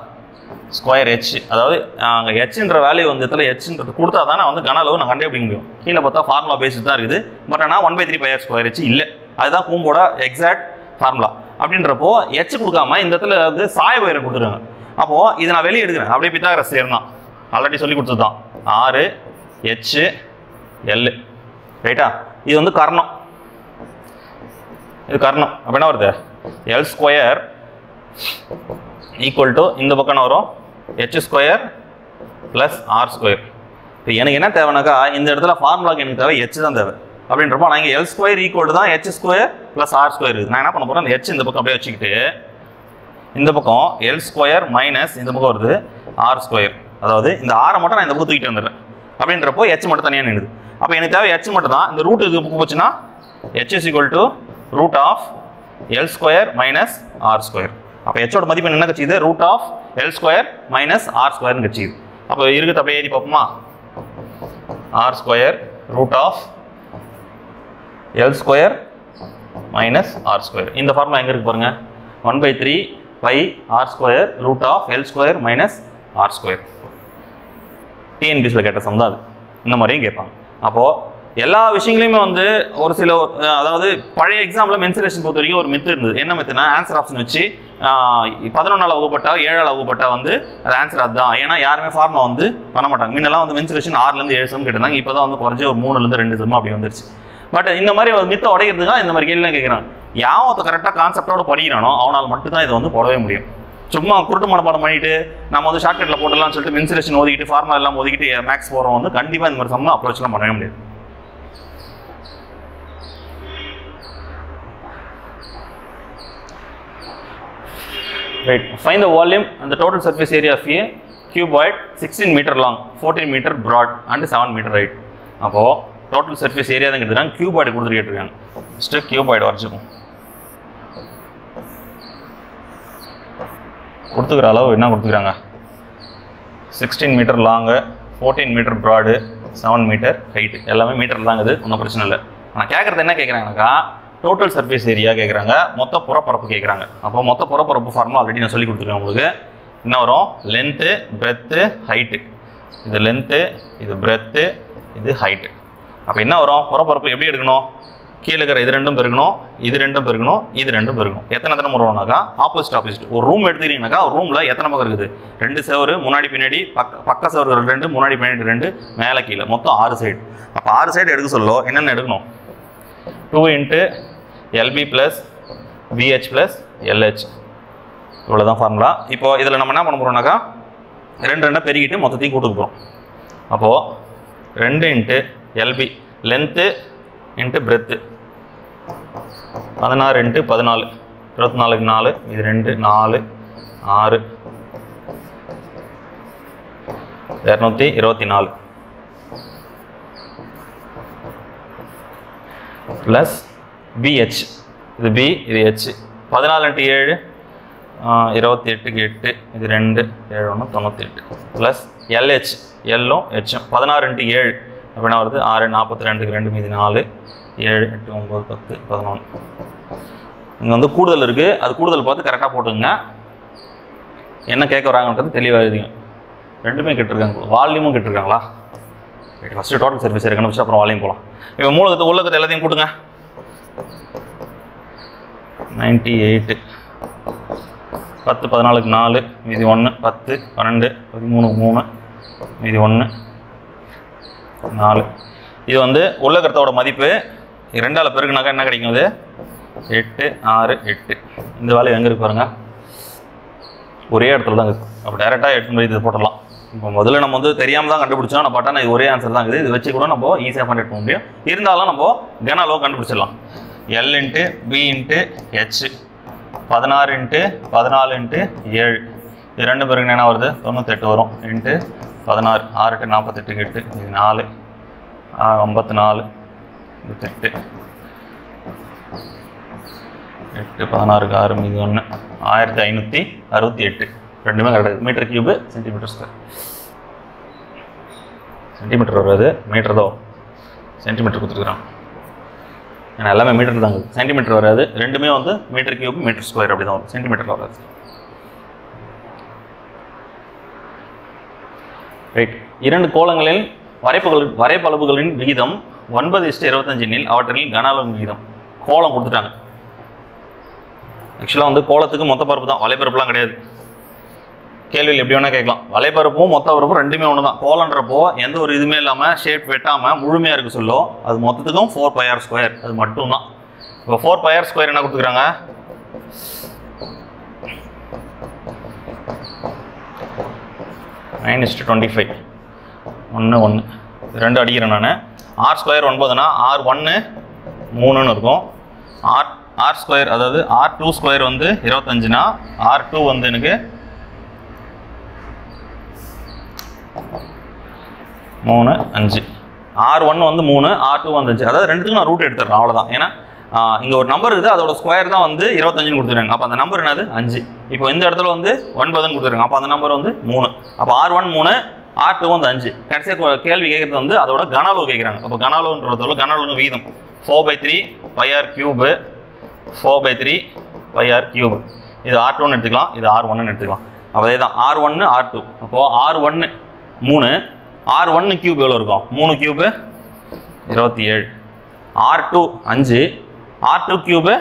ஸ்கொயர் ஹெச், அதாவது அங்கே ஹெச்ன்ற வேல்யூ வந்து இடத்துல ஹெச்ன்றது கொடுத்தா தான் நான் வந்து கன அளவு நான் கண்டுபிடிக்க முடியும். கீழே பார்த்தா ஃபார்முலா பேசிட்டு தான் இருக்குது. பட் ஆனால் 1/3 பை ஆர் ஸ்கொயர் ஹெச் இல்லை, அதுதான் கூம்போட எக்ஸாக்ட் ஃபார்முலா. அப்படின்றப்போ ஹெச் கொடுக்காம இந்த இடத்துல வந்து சாய உயரம் கொடுத்துருக்காங்க. அப்போது இதை நான் வெளியே எடுக்கிறேன், அப்படியே பித்தாகரஸ் சேர்ந்தான் ஆல்ரெடி சொல்லி கொடுத்தது தான் 6 H L, ரைட்டா. இது வந்து கர்ணம், இது கர்ணம். அப்போ என்ன வருது L ஸ்கொயர் ஈக்குவல் டு இந்த பக்கம் வரும் H square plus R square. இப்போ எனக்கு என்ன தேவைனாக்கா இந்த இடத்துல ஃபார்முலாக்கு எனக்கு தேவை H தான் தேவை. அப்படின்றப்போ நான் இங்கே L ஸ்கொயர் ஈக்குவல் தான் H square plus R square இருக்குது. நான் என்ன பண்ண போகிறேன், அந்த H இந்த பக்கம் அப்படியே வச்சுக்கிட்டு இந்த பக்கம் L ஸ்கொயர் மைனஸ் இந்த பக்கம் வருது R ஸ்கொயர், அதாவது இந்த ஆரை மட்டும் நான் இந்த பக்கம் தூக்கிட்டு வந்துடுறேன். அப்படின்றப்போ H மட்டும் தனியாக நின்றுது. அப்போ எனக்கு தேவை H மட்டும் தான். இந்த ரூட் இது பக்கம் போச்சுன்னா H is equal to root of L square minus R square. அப்போ Hோட மதிப்பு என்ன கட்சிது, root of L square minus R ஸ்கொயர்னு கட்சிது. அப்போ இருக்குது அப்படியே எழுதி பார்ப்போமா, R square root of L square minus R square. இந்த ஃபார்முலா எங்கே இருக்கு பாருங்க, 1/3 pi R square root of L square minus R square. டிஎன்பிஎஸ்சியில் கேட்ட சம் தான் அது, இந்த மாதிரியும் கேட்பாங்க. அப்போது எல்லா விஷயங்களையுமே வந்து ஒரு சில, அதாவது பழைய எக்ஸாம்பிள் மென்சுரேஷன் பொறுத்த வரைக்கும் ஒரு மெத்து இருந்தது. என்ன மெத்துனா ஆன்சர் ஆப்ஷன் வச்சு 11ஆல் வகுப்பட்டா 7ஆல் வகுப்பட்டா வந்து அது ஆன்சர் அதுதான். ஏன்னா யாருமே ஃபார்முலா வந்து பண்ண மாட்டாங்க. முன்னெல்லாம் வந்து மென்சுரேஷன் 6லேருந்து 7 சம் கேட்டிருந்தாங்க. இப்போ தான் வந்து குறைஞ்சி ஒரு 3லேருந்து 2 சம் அப்படி வந்துருச்சு. பட் இந்த மாதிரி ஒரு மித்தை உடைக்கிறதுக்காக இந்த மாதிரி கேள்விலாம் கேட்குறாங்க. யாவத்தை கரெக்டாக கான்செப்டோட படிக்கிறானோ அவனால் மட்டும்தான் இதை வந்து போடவே முடியும். சும்மா குருட்டு மனப்பாடம் பண்ணிட்டு நம்ம வந்து ஷார்ட்கட்டில் போட்டலாம்னு சொல்லிட்டு மென்சுரேஷன் ஓதிக்கிட்டு ஃபார்முலா எல்லாம் ஓதிக்கிட்டு மேக்ஸ் போகிறோம் வந்து கண்டிப்பாக இந்த மாதிரி சம்மா அப்ரோச்லாம் பண்ணவே முடியாது. Right. Find the volume and the total surface area of a cuboid 16 meter long, 14 meter broad and 7 meter height. அப்போ total surface area தான் கேட்டிருக்காங்க, cuboid கொடுத்துருக்காங்க. First cuboid வரைச்சுக்கும். கொடுத்துக்கிற அளவு என்ன கொடுத்துக்கிறாங்க, 16 metre long, 14 metre broad, 7 metre height, எல்லாமே metre தாங்க. இது ஒன்றும் பிரச்சனை இல்லை. ஆனால் கேட்குறது என்ன கேட்குறாங்கனாக்கா டோட்டல் சர்ஃபேஸ் ஏரியா கேட்குறாங்க, மொத்த புறப்பரப்பு கேட்குறாங்க. அப்போ மொத்த புறப்பரப்பு ஃபார்முலா ஆல்ரெடி நான் சொல்லி கொடுத்துருக்கேன் உங்களுக்கு. என்ன வரும், லென்த்து பிரெத்து ஹைட்டு. இது லென்த்து, இது பிரெத்து, இது ஹைட்டு. அப்போ என்ன வரும், புறப்பரப்பு எப்படி எடுக்கணும், கீழே இருக்கிற இது ரெண்டும் பெருக்கணும், இது ரெண்டும் பெருக்கணும், இது ரெண்டும் பெருக்கணும். எத்தனை முறை வரும்னாக்கா ஆப்போசிட். ஒரு ரூம் எடுத்துக்கிட்டீங்கன்னாக்கா ஒரு ரூமில் எத்தனை பக்கம் இருக்குது, 2 செவரு முன்னாடி பின்னாடி, பக்க செவர்கள் 2, முன்னாடி பின்னாடி 2, மேலே கீழே, மொத்தம் 6 சைடு. அப்போ 6 சைடு எடுக்க சொல்ல என்னென்ன எடுக்கணும், 2 × LB + VH + LH. இவ்வளோதான் ஃபார்முலா. இப்போது இதில் நம்ம என்ன பண்ண போகிறோம்னாக்கா 2 2 பெருகிட்டு மொத்தத்தையும் கூட்டுக்கு போகிறோம். அப்போது 2 × LB லென்த்து × பிரெத்து 16 × 14 24க்கு 4 இது 2 4 6 224 ப்ளஸ் BH இது B இது H 14 × 7 28க்கு 8 இது 2 7 1 98 ப்ளஸ் LH எல்லும் ஹெச்சும் 16 × 7 அப்படின்னா வருது 6 42க்கு 2 மீதி 4 7 8 9 10 11 இங்கே வந்து கூடுதல் இருக்குது. அது கூடுதல் பார்த்து கரெக்டாக போட்டுங்க. என்ன கேட்க வராங்கன்றது தெளிவாக இருக்குங்க. ரெண்டுமே கேட்டிருக்காங்க. வால்யூமும் கேட்டிருக்காங்களா? ஃபஸ்ட்டு டோட்டல் சர்வீஸ் கண்டுபிடிச்சு அப்புறம் வால்யூம் போகலாம். இப்போ மூலகத்தை உள்ளகத்தை எல்லாத்தையும் கூட்டுங்க. 98 10 14க்கு 4 மீதி 1 10 12 13 3 மீதி 1 4. இது வந்து உள்ளகத்தோட மதிப்பு 2ஆல் பெருக்குனாக்கா என்ன கிடைக்கும்? அது 8 6 8. இந்த வேல்யூ எங்கே இருக்கு பாருங்க, ஒரே இடத்துல தான் இருக்குது. அப்போ டேரெக்டாக எடுத்து போய் இது போட்டுடலாம். இப்போ முதல்ல நம்ம வந்து தெரியாமல் தான் கண்டுபிடிச்சோம். நான் பார்த்தா இது ஒரே ஆன்சர் தான் இருக்குது. இது வச்சு கூட நம்ம ஈஸியாக பண்ண எடுக்க முடியும். இருந்தாலும் நம்ம கன அளவு கண்டுபிடிச்சிடலாம். L × B × H 16 × 14 × 7 இது 2 பேருக்கு என்ன வருது? 98 வரும். × 16 6 × 48 8 இது 4 54 இது 8 8 16க்கு 6 மீதி 1 1568. ரெண்டுமே கரெக்டாக. Metre cube centimetre square. Centimetre வராது, மீட்டர் தான் வரும். சென்டிமீட்டர் கொடுத்துருக்குறான். ஏன்னா எல்லாமே மீட்டர் தாங்க. சென்டிமீட்டர் வராது. ரெண்டுமே வந்து மீட்டர் கியூப் மீட்டர் ஸ்கொயர் அப்படி தான் வரும். சென்டிமீட்டர் வராது. ரைட். 2 கோளங்களில் வரைபளவுகளின் விகிதம் 9:25 எனில் அவற்றில் கன அளவு விகிதம். கோளம் கொடுத்துட்டாங்க. ஆக்சுவலாக வந்து கோளத்துக்கு மொத்த பரப்பு தான், வலைப்பரப்புலாம் கிடையாது. கேள்வியில் எப்படி வேணால் கேட்கலாம். வலைப்பரப்பும் மொத்த பரப்பும் ரெண்டுமே ஒன்று தான். கோலன்றப்போ எந்த ஒரு இதுவுமே இல்லாமல் ஷேப் வெட்டாமல் முழுமையாக இருக்க சொல்லும். அது மொத்தத்துக்கும் 4πr². அது மட்டும்தான். இப்போ 4πr² என்ன கொடுத்துக்கிறாங்க? 9:25 1 1 2 அடிக்கிறேன் நான். r² 9னா r1 3ன்னு இருக்கும். r² அதாவது r2² வந்து 25னா r2 வந்து எனக்கு 3 5. r1 வந்து 3 r2 வந்து 5. அதாவது ரெண்டுத்துக்கும் நான் ரூட் எடுத்துடுறேன், அவ்வளோதான். ஏன்னா இங்கே ஒரு நம்பர் இருக்குது, அதோட ஸ்கொயர் தான் வந்து 25ன்னு கொடுத்துருக்காங்க. அப்போ அந்த நம்பர் என்னது? 5. இப்போ இந்த இடத்துல வந்து 9ன்னு கொடுத்துருக்காங்க. அப்போ அந்த நம்பர் வந்து 3. அப்போ r1 3 r2 வந்து 5. கடைசியாக கேள்வி கேட்குறது வந்து அதோட கன அளவு கேட்குறாங்க. அப்போ கன அளவுன்றதோட கன அளவு வீதம் 4/3 πr³ 4/3 πr³. இது r2ன்னு எடுத்துக்கலாம், இது r1ன்னு எடுத்துக்கலாம். அப்போ அதே தான் r1 r2. அப்போது r1 3 r1 கியூப் எவ்வளோ இருக்கும்? 3 கியூபு 27. r2 5 r2 cube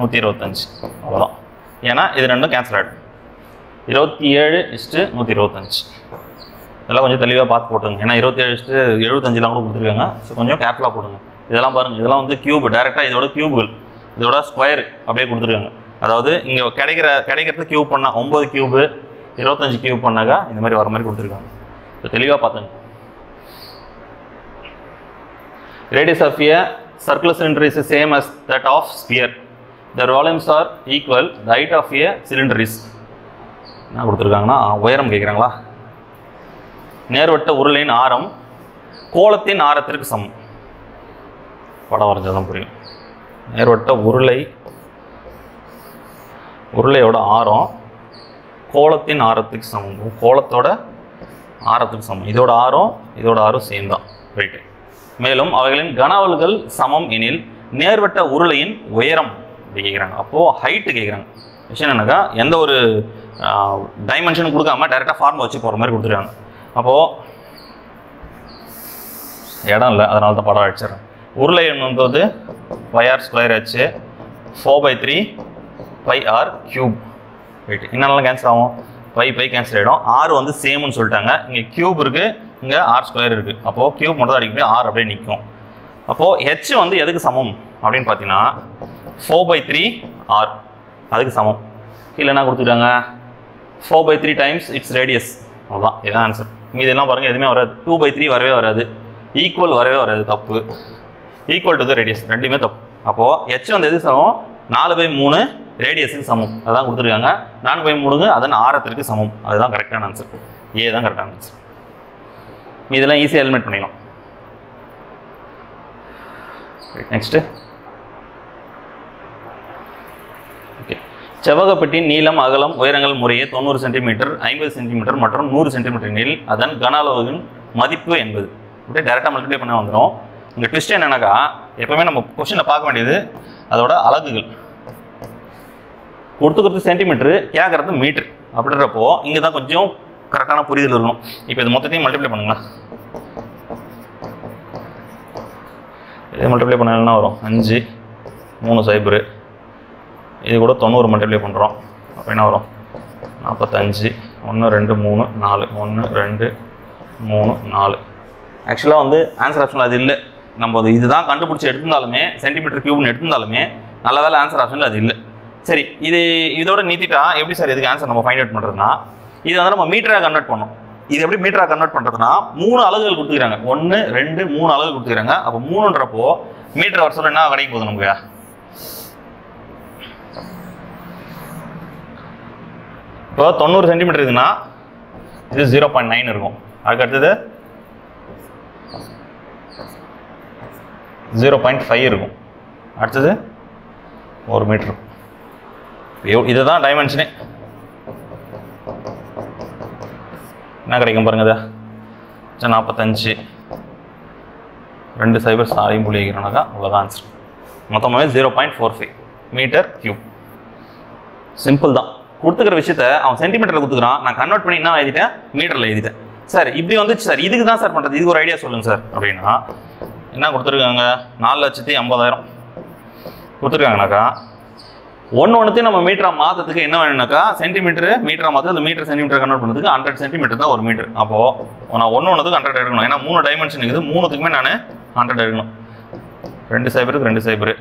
125. அவ்வளோதான். ஏன்னா இது ரெண்டும் கேன்சல் ஆகிடும். 27:125. இதெல்லாம் கொஞ்சம் தெளிவாக பார்த்து போட்டுங்க. ஏன்னா 27:75 கூட கொடுத்துருக்காங்க. ஸோ கொஞ்சம் கேர்ஃபுல்லாக போடுங்க. இதெல்லாம் பாருங்கள், இதெல்லாம் வந்து கியூப், டேரெக்டாக இதோட கியூபுகள், இதோட ஸ்கொயர் அப்படியே கொடுத்துருக்காங்க. அதாவது இங்கே கிடைக்கிறது கியூப் பண்ணால் 9 கியூபு 25 கியூப் பண்ணாக்கா இந்த மாதிரி வர மாதிரி கொடுத்துருக்காங்க. ஸோ தெளிவாக பார்த்துங்க. Radius of a circular cylinder is the same as that of sphere. The volumes are equal. The height of a cylinder is என்ன கொடுத்துருக்காங்கன்னா உயரம் கேட்குறாங்களா? நேர்வட்ட உருளையின் ஆரம் கோளத்தின் ஆரத்திற்கு சமம். படம் வரைஞ்சதான் புரியும். நேர்வட்ட உருளையோட ஆரம் கோளத்தின் ஆரத்துக்கு சமம். கோளத்தோட ஆரத்துக்கு சமம். இதோட ஆரம் சேம் தான். ரைட்டு. மேலும் அவைகளின் கன அளவுகள் சமம் எனில் நேர்வட்ட உருளையின் உயரம் அப்படி கேட்குறாங்க. அப்போது ஹைட்டு கேட்குறாங்க. விஷயம் என்னக்கா, எந்த ஒரு டைமென்ஷனும் கொடுக்காம டைரெக்டாக ஃபார்முலா வச்சு போகிற மாதிரி கொடுத்துருக்காங்க. அப்போது இடம் இல்லை, அதனால தான் படம் அடிச்சிடறேன். உருளை என்பது πr²h 4/3 πr³ ரைட்டு. என்னென்னலாம் கேன்சல் ஆகும்? பை கேன்சல் ஆகிடும். r வந்து சேம்னு சொல்லிட்டாங்க. இங்கே கியூப் இருக்குது, இங்கே r² இருக்குது. அப்போது கியூப் மட்டும் தான் அடிக்கணும், r அப்படியே நிற்கும். அப்போது h வந்து எதுக்கு சமம் அப்படின்னு பார்த்தீங்கன்னா 4/3 r அதுக்கு சமம். கீழே என்ன கொடுத்துருக்காங்க? 4/3 டைம்ஸ் இட்ஸ் ரேடியஸ். அவ்வளோதான், இதுதான் ஆன்சர். மீதெல்லாம் பாருங்கள், எதுவுமே வராது. 2/3 வரவே வராது. ஈக்குவல் வரவே வராது, தப்பு. ஈக்குவல் டு த ரேடியஸ் ரெண்டுமே தப்பு. அப்போது h வந்து எது சமம்? 4/3 ரேடியஸுக்கு சமம். அதான் கொடுத்துருக்காங்க. 4/3 அதன் ஆரத்திற்கு சமம். அதுதான் கரெக்டான ஆன்சர். ஏ தான் கரெக்டான ஆன்சர். இதெல்லாம் ஈஸியாக எலிமினேட் பண்ணிடலாம். Next okay. செவ்வகப்பெட்டியின் நீளம், அகலம், உயரங்கள் முறையே 90 சென்டிமீட்டர், 50 சென்டிமீட்டர் மற்றும் 100 சென்டிமீட்டர் எனில் அதன் கன அளவின் மதிப்பு என்பது. அப்படியே டேரெக்டாக மல்டிப்ளை பண்ண வந்துடும். இங்கே ட்விஸ்ட் என்னன்னாக்கா, எப்பவுமே நம்ம கொஸ்டினை பார்க்க வேண்டியது அதோட அலகுகள். கொடுத்துக்கிறது சென்டிமீட்டரு, கேட்கறது மீட்ரு. அப்படின்றப்போ இங்கே தான் கொஞ்சம் கரெக்டான புரிதல் இருக்கணும். இப்போ இது மொத்தத்தையும் மல்டிப்ளை பண்ணுங்களா. இது மல்டிப்ளை பண்ணா வரும் 5 3 0. இது கூட 90 மல்டிப்ளை பண்ணுறோம். அப்போ என்ன வரும் 45 1 2 3 4 1 2 3 4. ஆக்சுவலாக வந்து ஆன்சர் ஆப்ஷனில் அது இல்லை. நம்ம அது இதுதான் கண்டுபிடிச்சி எடுத்திருந்தாலுமே சென்டிமீட்டர் கியூப்னு எடுத்திருந்தாலுமே நல்ல வேலை ஆன்சர் ஆப்ஷனில் அது இல்லை. சரி, இதோட நீத்திட்டா எப்படி சார் இதுக்கு ஆன்சர் நம்ம ஃபைண்ட் அவுட் பண்ணுறதுனா, இது வந்து நம்ம மீட்டராக கன்வெர்ட் பண்ணோம். இது எப்படி மீட்டராக கன்வெர்ட் பண்ணுறதுனா 3 அலகுகள் கொடுத்துக்கிறாங்க. 1 2 3 அலகு கொடுத்துக்கிறாங்க. அப்போ 3ன்றப்போ மீட்டர் வருஷம் என்ன கிடைக்கும் போகுது நமக்கு. இப்போ 90 சென்டிமீட்டர் இருக்குன்னா இது 0.9 இருக்கும். அதுக்கு அடுத்தது 0.5 இருக்கும். அடுத்தது 1 மீட்டர். இதுதான் டைமென்ஷனே. என்ன கிடைக்கும் பாருங்க. 45 2 0 6.9 அவ்வளோதான் ஆன்சர். மொத்தமாகவே 0.45 மீட்டர் கியூப். சிம்பிள் தான். கொடுத்துக்கிற விஷயத்த அவன் சென்டிமீட்டரில் கொடுத்துக்கிறான், நான் கன்வெர்ட் பண்ணி என்ன எழுதிட்டேன், மீட்டரில் எழுதிட்டேன். சார் இப்படி வந்துச்சு சார், இதுக்கு தான் சார் பண்ணுறது, இதுக்கு ஒரு ஐடியா சொல்லுங்கள் சார் அப்படின்னா என்ன கொடுத்துருக்காங்க. 4,50,000 கொடுத்துருக்காங்கனாக்கா ஒன்றுத்தையும் நம்ம மீட்டராக மாற்றத்துக்கு என்ன வேணும்னாக்கா சென்டிமீட்டர் மீட்டராக மாற்ற அந்த மீட்டர் சென்டிமீட்டர் கன்வெர்ட் பண்ணுறதுக்கு 100 சென்டிமீட்டர் தான் ஒரு மீட்டர். அப்போது நான் ஒன்றுத்துக்கு 100 எடுக்கணும். ஏன்னா 3 டைமென்ஷன் இருக்குது. 3த்துக்குமே நான் 100 எடுக்கணும். 2 0 2 0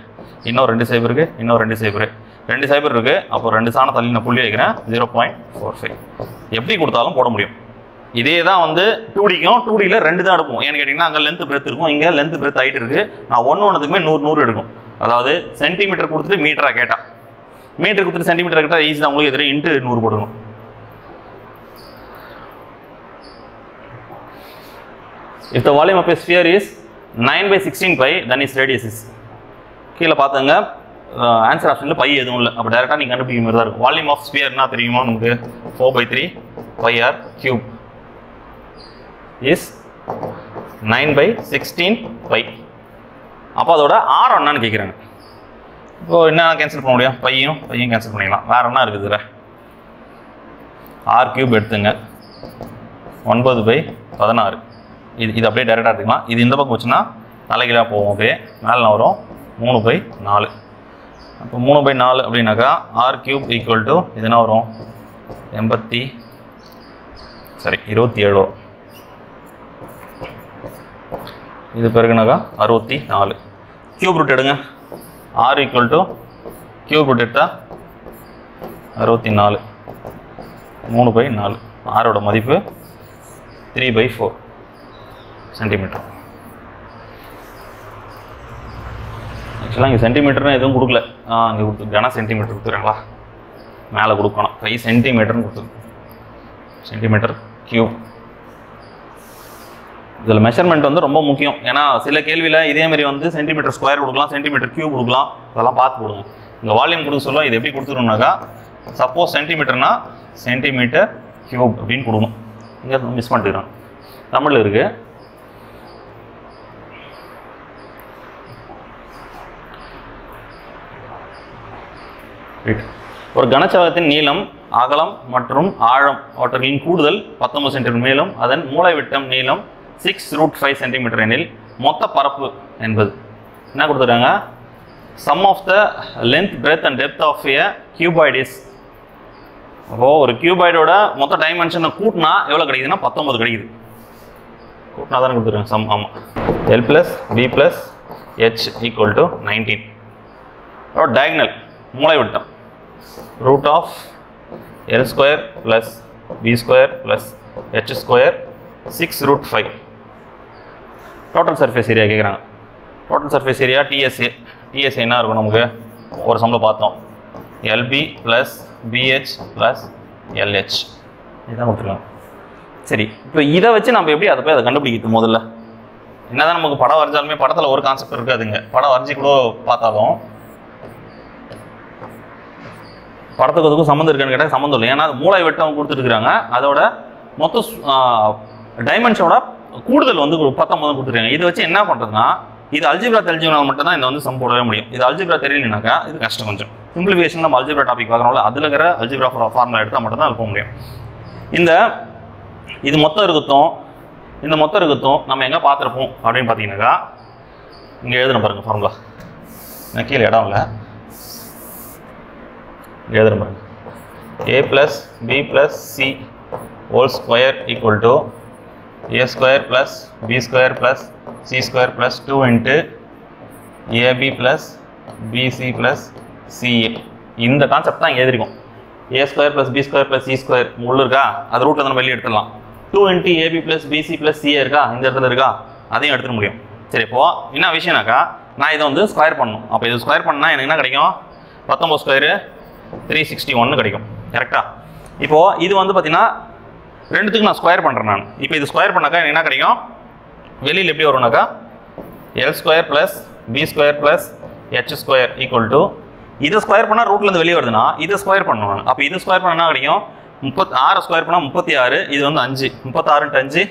இன்னும் 2 0 இன்னும் 2 0 2 0 இருக்குது. அப்போ 2 சாணம் தள்ளி நான் புள்ளி வைக்கிறேன். 0.45 எப்படி கொடுத்தாலும் போட முடியும். இதே தான் வந்து 2Dக்கும் 2Dயில் 2 தான் எடுப்போம். ஏன்னு கேட்டிங்கன்னா அங்கே லென்த் பிரெத் இருக்கும், இங்கே லென்த் பிரெத் ஹைட் இருக்குது. நான் ஒன்றுத்துக்குமே 100 எடுக்கும். அதாவது சென்டிமீட்டர் கொடுத்துட்டு மீட்டராக கேட்டால், மீட்டர் கொடுத்துட்டு சென்டிமீட்டர் கேட்டால் ஈஸி தான். உங்களுக்கு எதிரே இன்ட்டு 100 போடணும். If the volume of a sphere is 9/16 pi, then its radius is. கீழே பார்த்துங்க ஆன்சர் ஆப்ஷனில் பை எதுவும் இல்லை. அப்போ டேரெக்டாக நீங்கள் கண்டுபிடிக்கிற மாதிரி தான் இருக்கும். வால்யூம் ஆஃப் ஸ்பியர்னா தெரியுமா நமக்கு, 4/3 πr cube இஸ் 9/16 பை. அப்போ அதோட ஆரம் என்னன்னு கேட்குறாங்க. இப்போது என்ன கேன்சல் பண்ண முடியும், பையும் கேன்சல் பண்ணிடலாம். வேறு என்ன இருக்குது, ஆர் கியூப் எடுத்துங்க 9/16. இது அப்படியே டேரெக்டாக எடுத்துக்கலாம். இது இந்த பக்கம் வச்சுன்னா தலைகீழாக போகும். அப்படியே மேலே வரும் 3/4. அப்போ 3/4 அப்படின்னாக்கா ஆர் கியூப் ஈக்குவல் டு இது என்ன வரும் 27 வரும். இது பிறகுனாக்கா 64. கியூப் ரூட் எடுங்க. R equal to cube root எடுத்தால் 64. 3/4. ஆரோட மதிப்பு 3/4 சென்டிமீட்டர். ஆக்சுவலாக இங்கே சென்டிமீட்டர்னு எதுவும் கொடுக்கல. இங்கே கொடுத்து கன சென்டிமீட்டர் கொடுத்துருங்களா, மேலே கொடுக்கணும். 5 சென்டிமீட்டர்னு கொடுத்துருக்கு. Centimetre cube. இதில் மெஷர்மெண்ட் வந்து ரொம்ப முக்கியம். ஏன்னா சில கேள்வியில் இதேமாரி வந்து சென்டிமீட்டர் ஸ்கொயர் கொடுக்கலாம், சென்டிமீட்டர் கியூப் கொடுக்கலாம். அதெல்லாம் பார்த்து கொடுங்க. இங்கே வால்யூம் கொடுக்க சொல்ல இது எப்படி கொடுத்துருணுனாக்கா, சப்போஸ் சென்டிமீட்டர்னா சென்டிமீட்டர் கியூப் அப்படின்னு கொடுக்கணும். இங்கே மிஸ் பண்ணிட்டுக்கிறோம். தமிழில் இருக்குது. ஒரு கனசெவ்வகத்தின் நீளம், அகலம் மற்றும் ஆழம் அவற்றின் கூடுதல் 19 சென்டிமீட்டர் மேலும் அதன் மூலைவிட்டம் நீளம் 6√5 சென்டிமீட்டர் எனில் மொத்த பரப்பு என்பது என்ன கொடுத்துருக்காங்க. Sum of the length breadth and depth of a cuboid is. அப்போது ஒரு கியூபாய்டோட மொத்த டைமென்ஷனை கூட்டினா எவ்வளோ கிடைக்குதுன்னா 19 கிடைக்குது. கூட்டினா தானே கொடுத்துருக்காங்க சம். ஆமாம். L + B + H = 19. டயக்னல் மூலைவிட்டம் √of L² + B² + H² 6√5. Total surface area கேட்குறாங்க. டோட்டல் சர்ஃபேஸ் ஏரியா TSA என்ன இருக்கும் நமக்கு ஒரு சம்மில் பார்த்தோம். LB plus BH plus LH இதுதான் கொடுத்துருக்காங்க. சரி, இப்போ இதை வச்சு நம்ம எப்படி அதை கண்டுபிடிக்கிறது? முதல்ல என்னதான் நமக்கு படம் வரைஞ்சாலுமே படத்தில் ஒரு கான்செப்ட் இருக்காதுங்க. படம் வரைஞ்சி கூட பார்த்தாலும் படத்துக்கு அதுக்கும் சம்மந்தம் இருக்கான்னு கேட்டால் சம்மந்தம் இல்லை. ஏன்னா அது மூளை வெட்டம் கொடுத்துருக்குறாங்க. அதோட மொத்த டைமென்ஷனோட கூடுதல் வந்து 19 கொடுத்துருக்காங்க. இதை வச்சு என்ன பண்ணுறதுன்னா, இது அல்ஜிப்ரா தெரிஞ்சவங்க மட்டும் தான் இந்த வந்து சம் போடவே முடியும். இது அல்ஜிப்ரா தெரியலனாக்கா இது கஷ்டம். கொஞ்சம் சிம்பிளிஃபிகேஷன் நம்ம அல்ஜிப்ரா டாபிக் பார்க்குறோம்ல, அதில் இருக்கிற அல்ஜிப்ரா ஃபார்முலா எடுத்தால் மட்டும் தான் அது போக முடியும். இது மொத்தம் இருக்கட்டும், இந்த மொத்தம் இருக்கட்டும் நம்ம எங்கே பார்த்துருப்போம் அப்படின்னு பார்த்தீங்கன்னாக்கா, இங்கே எழுதுன பாருங்கள் ஃபார்முலா. நான் கீழே இடம் இல்லை, எழுதுன பாருங்க. A plus B plus C whole square equal to A square plus B square plus C square plus 2 into AB plus BC plus CA. இந்த கான்செப்ட் தான் எழுதிருக்கோம். A square plus B square plus C square உள்ள இருக்கா, அது ரூட்ல நம்ம வெளியே எடுத்துடலாம். 2 into AB plus BC plus CA இருக்கா, இந்த இடத்துல இருக்கா, அதையும் எடுத்துட முடியும். சரி, இப்போ என்ன விஷயம்னாக்கா, நான் இதை வந்து ஸ்கொயர் பண்ணணும். அப்போ இது ஸ்கொயர் பண்ணால் எனக்கு என்ன கிடைக்கும்? 19 ஸ்கொயரு 361 கிடைக்கும். கரெக்டா? இப்போது இது வந்து பார்த்தீங்கன்னா ரெண்டுத்துக்கு நான் ஸ்கொயர் பண்ணுறேன் நான். இப்போ இது ஸ்கொயர் பண்ணாக்கா எனக்கு என்ன கிடைக்கும்? வெளியில் எப்படி வரும்னாக்கா L square plus B square plus H square equal to, இதை ஸ்கொயர் பண்ணால் ரூட்லேருந்து வெளியே வருதுன்னா இதை ஸ்கொயர் பண்ணணும் நான். அப்போ இது ஸ்கொயர் பண்ணால் என்ன கிடைக்கும்? 36 ஸ்கொயர் பண்ணால் 36, இது வந்து 5, 36 × 5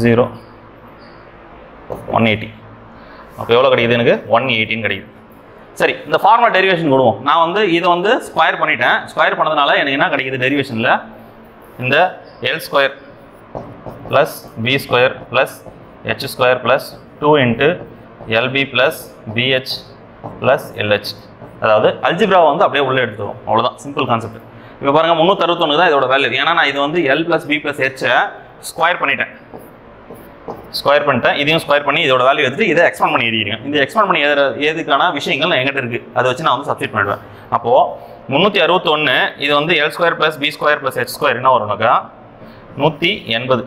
0 180. அப்போ எவ்வளோ கிடைக்குது? எனக்கு 118 கிடைக்குது. சரி, இந்த ஃபார்முலா டெரிவேஷன் கொடுவோம். நான் வந்து இதை வந்து ஸ்கொயர் பண்ணிட்டேன். ஸ்கொயர் பண்ணதுனால எனக்கு என்ன கிடைக்குது டெரிவேஷனில்? இந்த L square plus B square plus H square plus 2 into LB plus BH plus LH. அதாவது அல்ஜிப்ராவை வந்து அப்படியே உள்ளே எடுத்துரும். அவ்வளோதான், சிம்பிள் கான்செப்ட். இப்போ பாருங்கள் 361 தான் இதோட வேல்யூ. ஏன்னா நான் இது வந்து எல் ப்ளஸ் பி ப்ளஸ் ஹெச்சை ஸ்கொயர் பண்ணிட்டேன். இதையும் ஸ்கொயர் பண்ணி இதோட வேல்யூ எடுத்து இதை எக்ஸ்பேண்ட் பண்ணி எழுதிருக்கேன். இந்த எக்ஸ்பேண்ட் பண்ணி எதுக்கான விஷயங்கள் நான் எங்கிட்ட இருக்குது, அதை வச்சு நான் வந்து சப்ஸ்டிட் பண்ணிடுவேன். அப்போது 361 இது வந்து L square plus B square plus H square என்ன வரும்னாக்கா 180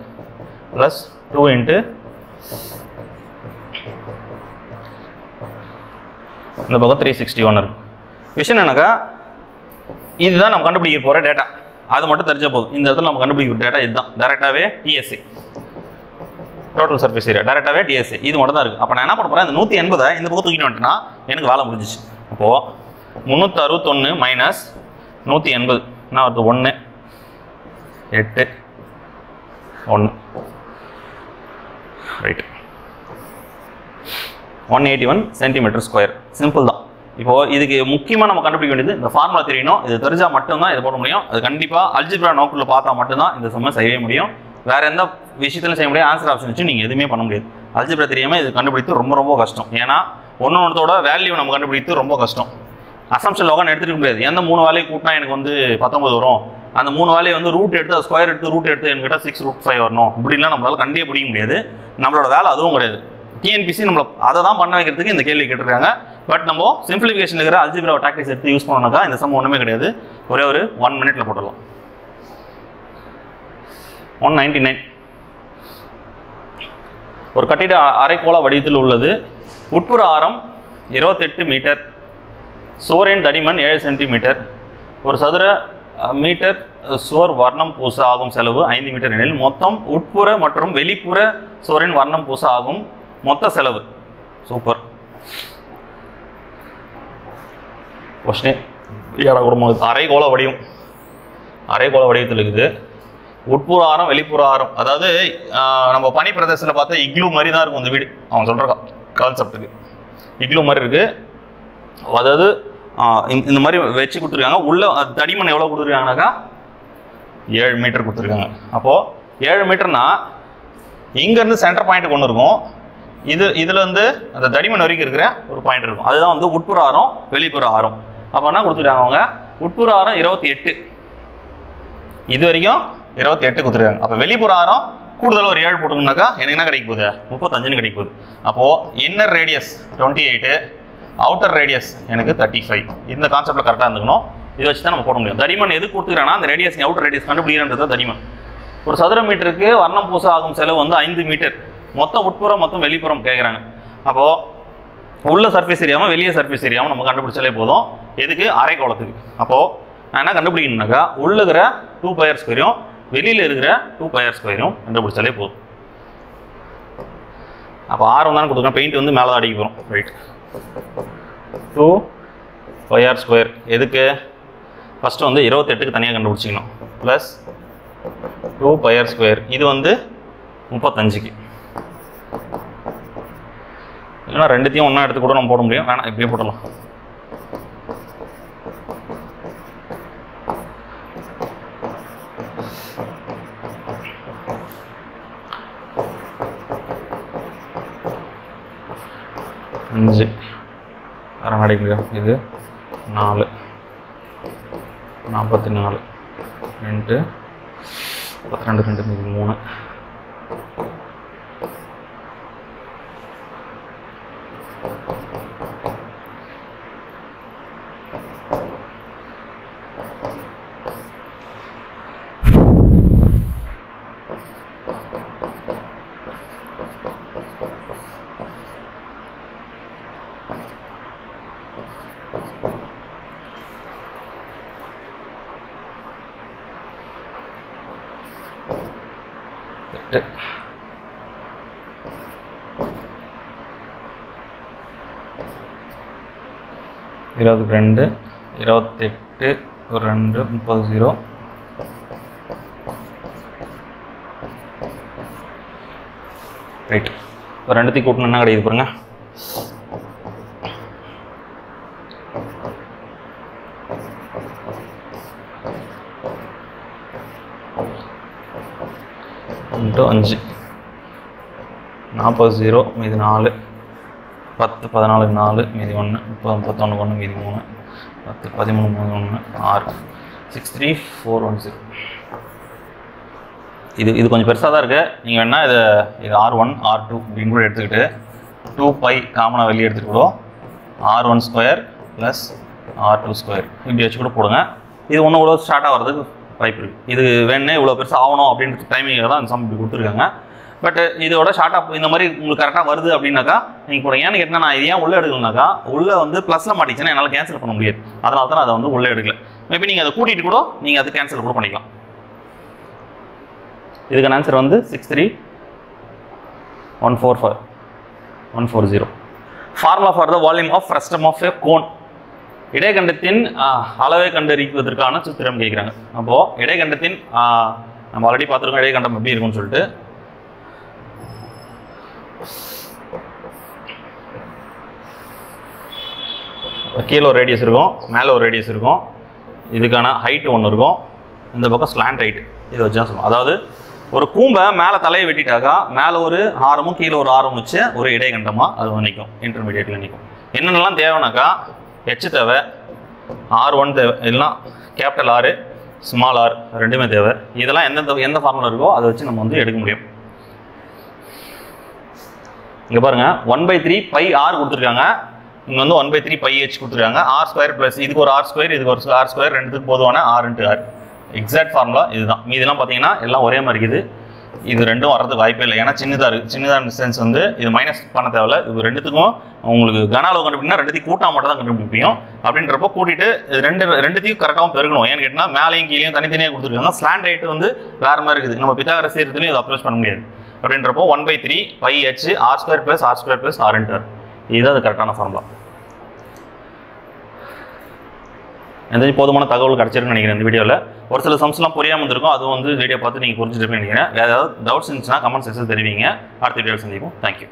ப்ளஸ் 2 into இந்த பக்கம் 361 இருக்கு. விஷயம் என்னன்னாக்கா, இதுதான் நம்ம கண்டுபிடிக்க போகிற டேட்டா. அது மட்டும் தெரிஞ்ச போதும். இந்த இடத்துல நம்ம கண்டுபிடிக்கிற டேட்டா இதுதான். டேரெக்டாகவே TSA, டோட்டல் சர்ஃபேஸ் ஏரியா, டேரெக்டாகவே TSA இது மட்டும் தான் இருக்குது. அப்போ நான் என்ன பண்ண போகிறேன்? இந்த 180 இந்த பக்கம் தூக்கிட்டு வந்துட்டேன்னா எனக்கு வேலை முடிஞ்சிச்சு. அப்போது 361 மைனஸ் 180 என்ன வருது? 1 8 1 ரைட் 181 சென்டிமீட்டர் ஸ்கொயர். சிம்பிள் தான். இப்போது இதுக்கு முக்கியமாக நம்ம கண்டுபிடிக்க வேண்டியது இந்த ஃபார்முலா தெரியணும். இது தெரிஞ்சால் மட்டும்தான் இதை போட முடியும். அது கண்டிப்பாக அல்ஜிப்ரா நோக்கில் பார்த்தா மட்டும்தான் இந்த சம்மை செய்ய முடியும். வேறு எந்த விஷயத்திலும் செய்ய முடியாது. ஆன்சர் ஆப்ஷன் வச்சு நீங்கள் எதுவுமே பண்ண முடியாது. அல்ஜிப்ரா தெரியாமல் இது கண்டுபிடித்து ரொம்ப ரொம்ப கஷ்டம். ஏன்னா ஒன்றோட வேல்யூ நம்ம கண்டுபிடித்து ரொம்ப கஷ்டம். அசம்ஷன் லோகான் எடுத்துக்க முடியாது. எந்த 3 வேலையை கூட்டினா எனக்கு வந்து 19 வரும், அந்த 3 வேலையை வந்து ரூட் எடுத்து ஸ்கொயர் எடுத்து ரூட் எடுத்து என்கிட்ட 6√5 வரணும், இப்படிலாம் நம்மளால கண்டிப்பாக பிடிக்க முடியாது. நம்மளோட வேலை அதுவும் கிடையாது. TNPC நம்மளை அதை தான் பண்ண வைக்கிறதுக்கு இந்த கேள்வி கேட்டிருக்காங்க. பட் நம்ம சிம்பிளிஃபிகேஷன் இருக்கிற அல்ஜிப்ரா டாக்டிக்ஸ் எடுத்து யூஸ் பண்ணோம்னாக்கா இந்த சம் ஒன்றுமே கிடையாது. ஒரே ஒரு 1 minute போட்டுடலாம். 199 ஒரு கட்டிட அரைக்கோள வடிவத்தில் உள்ளது. உட்புற ஆரம் 28 மீட்டர், சுவரின் தடிமன் 7 சென்டிமீட்டர். ஒரு சதுர மீட்டர் சுவர் வர்ணம் பூச ஆகும் செலவு 5 மீட்டர் எனில் மொத்தம் உட்புற மற்றும் வெளிப்புற சுவரின் வர்ணம் பூச ஆகும் மொத்த செலவு. சூப்பர். அரைக்கோள வடிவம், அரைக்கோள வடிவத்தில் இருக்குது. உட்புற ஆரம் வெளிப்புற ஆரம், அதாவது நம்ம பனி பிரதேசத்தில் பார்த்தா இக்லூ மாதிரி தான் இருக்கும் இந்த வீடு. அவன் சொல்கிற கான்செப்டுக்கு இக்லூ மாதிரி இருக்குது. அதாவது இந்த மாதிரி வச்சு கொடுத்துருக்காங்க. உள்ள தடிமன் எவ்வளோ கொடுத்துருக்காங்கனாக்கா 7 மீட்டர் கொடுத்துருக்காங்க. அப்போது 7 மீட்டர்னா இங்கேருந்து சென்டர் பாயிண்ட் கொண்டு இருக்கும். இதில் வந்து அந்த தடிமன் வரைக்கும் இருக்கிற ஒரு பாயிண்ட் இருக்கும். அதுதான் வந்து உட்புற ஆரம் வெளிப்புற ஆரம். அப்போ என்ன கொடுத்துருக்காங்க அவங்க? உட்புற ஆரம் 28, இது வரைக்கும் 28 கொடுத்துருக்காங்க. அப்போ வெளிப்புற ஆரம் கூடுதலாக ஒரு 7 போட்டுக்கணும்னாக்கா எனக்கு என்ன கிடைக்க போகுது? 35 கிடைக்க போகுது. அப்போது இன்னர் ரேடியஸ் 28, அவுட்டர் ரேடியஸ் எனக்கு 35. இந்த கான்செப்டில் கரெக்டாக இருந்துக்கணும். இதை வச்சு தான் நம்ம போட முடியும். தடிமன் எது கொடுத்துக்கிறாங்கன்னா அந்த ரேடியஸ் அவுட்டர் ரேடியஸ் கண்டுபிடிக்கிறன்றது தடிமன். ஒரு சதுர மீட்டருக்கு வர்ணம் பூச ஆகும் செலவு வந்து 5 மீட்டர். மொத்தம் உட்புறம் மொத்தம் வெளிப்புறம் கேட்குறாங்க. அப்போது உள்ள சர்ஃபேஸ் ஏரியாவும் வெளியே சர்ஃபேஸ் ஏரியாவும் நம்ம கண்டுபிடிச்சாலே போதும். எதுக்கு? அரைக்கோளத்துக்கு. அப்போது நான் என்ன கண்டுபிடிக்கணும்னாக்கா உள்ள இருக்கிற 2πr² வெளியில் இருக்கிற 2πr² கண்டுபிடிச்சாலே போதும். அப்போ ஆரம் தானே கொடுத்துருக்கோம், பெயிண்ட் வந்து மேலே தான் அடிக்க போகிறோம். Right, 2πr². எதுக்கு? ஃபஸ்ட்டு வந்து 28க்கு தனியாக கண்டுபிடிச்சிக்கணும். Plus 2πr². இது வந்து 35க்கு. இல்லைனா ரெண்டுத்தையும் ஒன்றா எடுத்து கூட நம்ம போட முடியும். வேணாம், இப்படியே போடலாம். அஞ்சு அரை அடிக்கலையா? இது 4 44 2 12 2 மீதி 3. இருபது 2 28 ஒரு 2 30 0. ரைட், ஒரு ரெண்டுத்தையும் கூட்டணும் என்ன கிடையாது பாருங்க. இன்ட்டு 5 40 0 மீதி 4 10 14 4 மீதி 1 30 31 1 மீதி 3 10 13 3 1 6 63410. இது கொஞ்சம் பெருசாக தான் இருக்குது. நீங்கள் வேணால் இது R1 R2 அப்படின்னு கூட எடுத்துக்கிட்டு 2π காமனாக வெளியே எடுத்துகிட்டு கூட R1² ப்ளஸ் R2² இப்படி வச்சு கூட போடுங்க. இது ஒன்றும் இவ்வளோ ஸ்டார்ட் ஆகிறதுக்கு வாய்ப்பு இருக்குது. இது வேணே இவ்வளோ பெருசாக ஆகணும் அப்படின்ற டைமிங்காக தான் அந்த சம் இப்படி கொடுத்துருக்காங்க. பட் இதோட ஷார்ட்டாக இந்த மாதிரி உங்களுக்கு கரெக்டாக வருது அப்படின்னாக்கா நீங்கள் கூட ஏன்னு கேட்டால் நான் இது ஏன் உள்ளே எடுக்கணும்னாக்கா உள்ளே வந்து ப்ளஸில் மாட்டிச்சுன்னா என்னால் கேன்சல் பண்ண முடியாது. அதனால தான் அதை வந்து உள்ளே எடுக்கல. மேபி நீங்கள் அதை கூட்டிகிட்டு கூட நீங்கள் அதை கேன்சல் கூட பண்ணிக்கலாம். இதுக்கான ஆன்சர் வந்து 63140. Formula for the volume of frustum of a cone. இடைக்கண்டத்தின் அளவை கண்டறிவதற்கான சூத்திரம் கேட்குறாங்க. அப்போது இடைக்கண்டத்தின் நம்ம ஆல்ரெடி பார்த்துருக்கோம் இடைக்கண்டம் எப்படி இருக்கும்னு சொல்லிட்டு. கீழே ஒரு ரேடியஸ் இருக்கும், மேலே ஒரு ரேடியஸ் இருக்கும். இதுக்கான ஹைட்டு ஒன்று இருக்கும், இந்த பக்கம் ஸ்லாண்ட் ஹைட். இதை வச்சு தான் சொல்லுவோம். அதாவது ஒரு கூம்பை மேலே தலையை வெட்டிட்டாக்கா மேலே ஒரு ஆரமும் கீழே ஒரு ஆரம் வச்சு ஒரு இடைக்கண்டமாக அது நிற்கும், இன்டர்மீடியட்டில் நிற்கும். என்னென்னலாம் தேவைனாக்கா H தேவை, R1 தேவை, இல்லைனா கேபிட்டல் R ஸ்மால் R ரெண்டுமே தேவை. இதெல்லாம் எந்த ஃபார்முலா இருக்கோ அதை வச்சு நம்ம வந்து எடுக்க முடியும். இங்கே பாருங்கள் 1/3πr கொடுத்துருக்காங்க. இங்கே வந்து 1/3πh கொடுத்துருக்காங்க. R² ப்ளஸ் இதுக்கு ஒரு R², இதுக்கு ஒரு R², ரெண்டுத்துக்கு பொதுவான R × R. எக்ஸாக்ட் ஃபார்முலா இதுதான். மீதெல்லாம் பார்த்தீங்கன்னா எல்லாம் ஒரே மாதிரி இருக்குது. இது ரெண்டும் வர்றதுக்கு வாய்ப்பே இல்லை. ஏன்னா சின்னதாக இருக்குது. சின்னதாக சென்ஸ் வந்து இது மைனஸ் பண்ண தேவையில்ல. இது ரெண்டுத்துக்கும் உங்களுக்கு கன அளவு கண்டுபிடினா ரெண்டுத்தையும் கூட்டாக மட்டும் தான் கண்டுபிடிப்போம். அப்படின்றப்போ கூட்டிட்டு ரெண்டுத்தையும் கரெக்டாகவும் பெருக்கணும். ஏன்னு கேட்டால் மேலேயும் கீழேயும் தனித்தனியாக கொடுத்துருக்காங்க. ஸ்லாண்ட் ஹைட் வந்து வேறு மாதிரி இருக்குது. நம்ம பித்தாகரஸ் சீரத்துலையும் இதை அப்ரோச் பண்ண முடியாது. அப்படின்றப்போ 1/3πh R² plus R² plus R × R. இதுதான் அது கரெக்டான ஃபார்முலா. எந்த போதுமான தகவல் கிடச்சிருக்குன்னு நினைக்கிறேன். இந்த வீடியோவில் ஒரு சில சம்ஸ்லாம் புரியாமல் இருந்திருக்கும். அதுவும் வந்து வீடியோ பார்த்து நீங்கள் புரிஞ்சுட்டு நினைக்கிறேன். ஏதாவது டவுட்ஸ் இருந்துச்சுன்னா கமெண்ட் செக்ஷன் தெரிவிங்க. அடுத்த வீடியோவில் சந்திப்போம். தேங்க்யூ.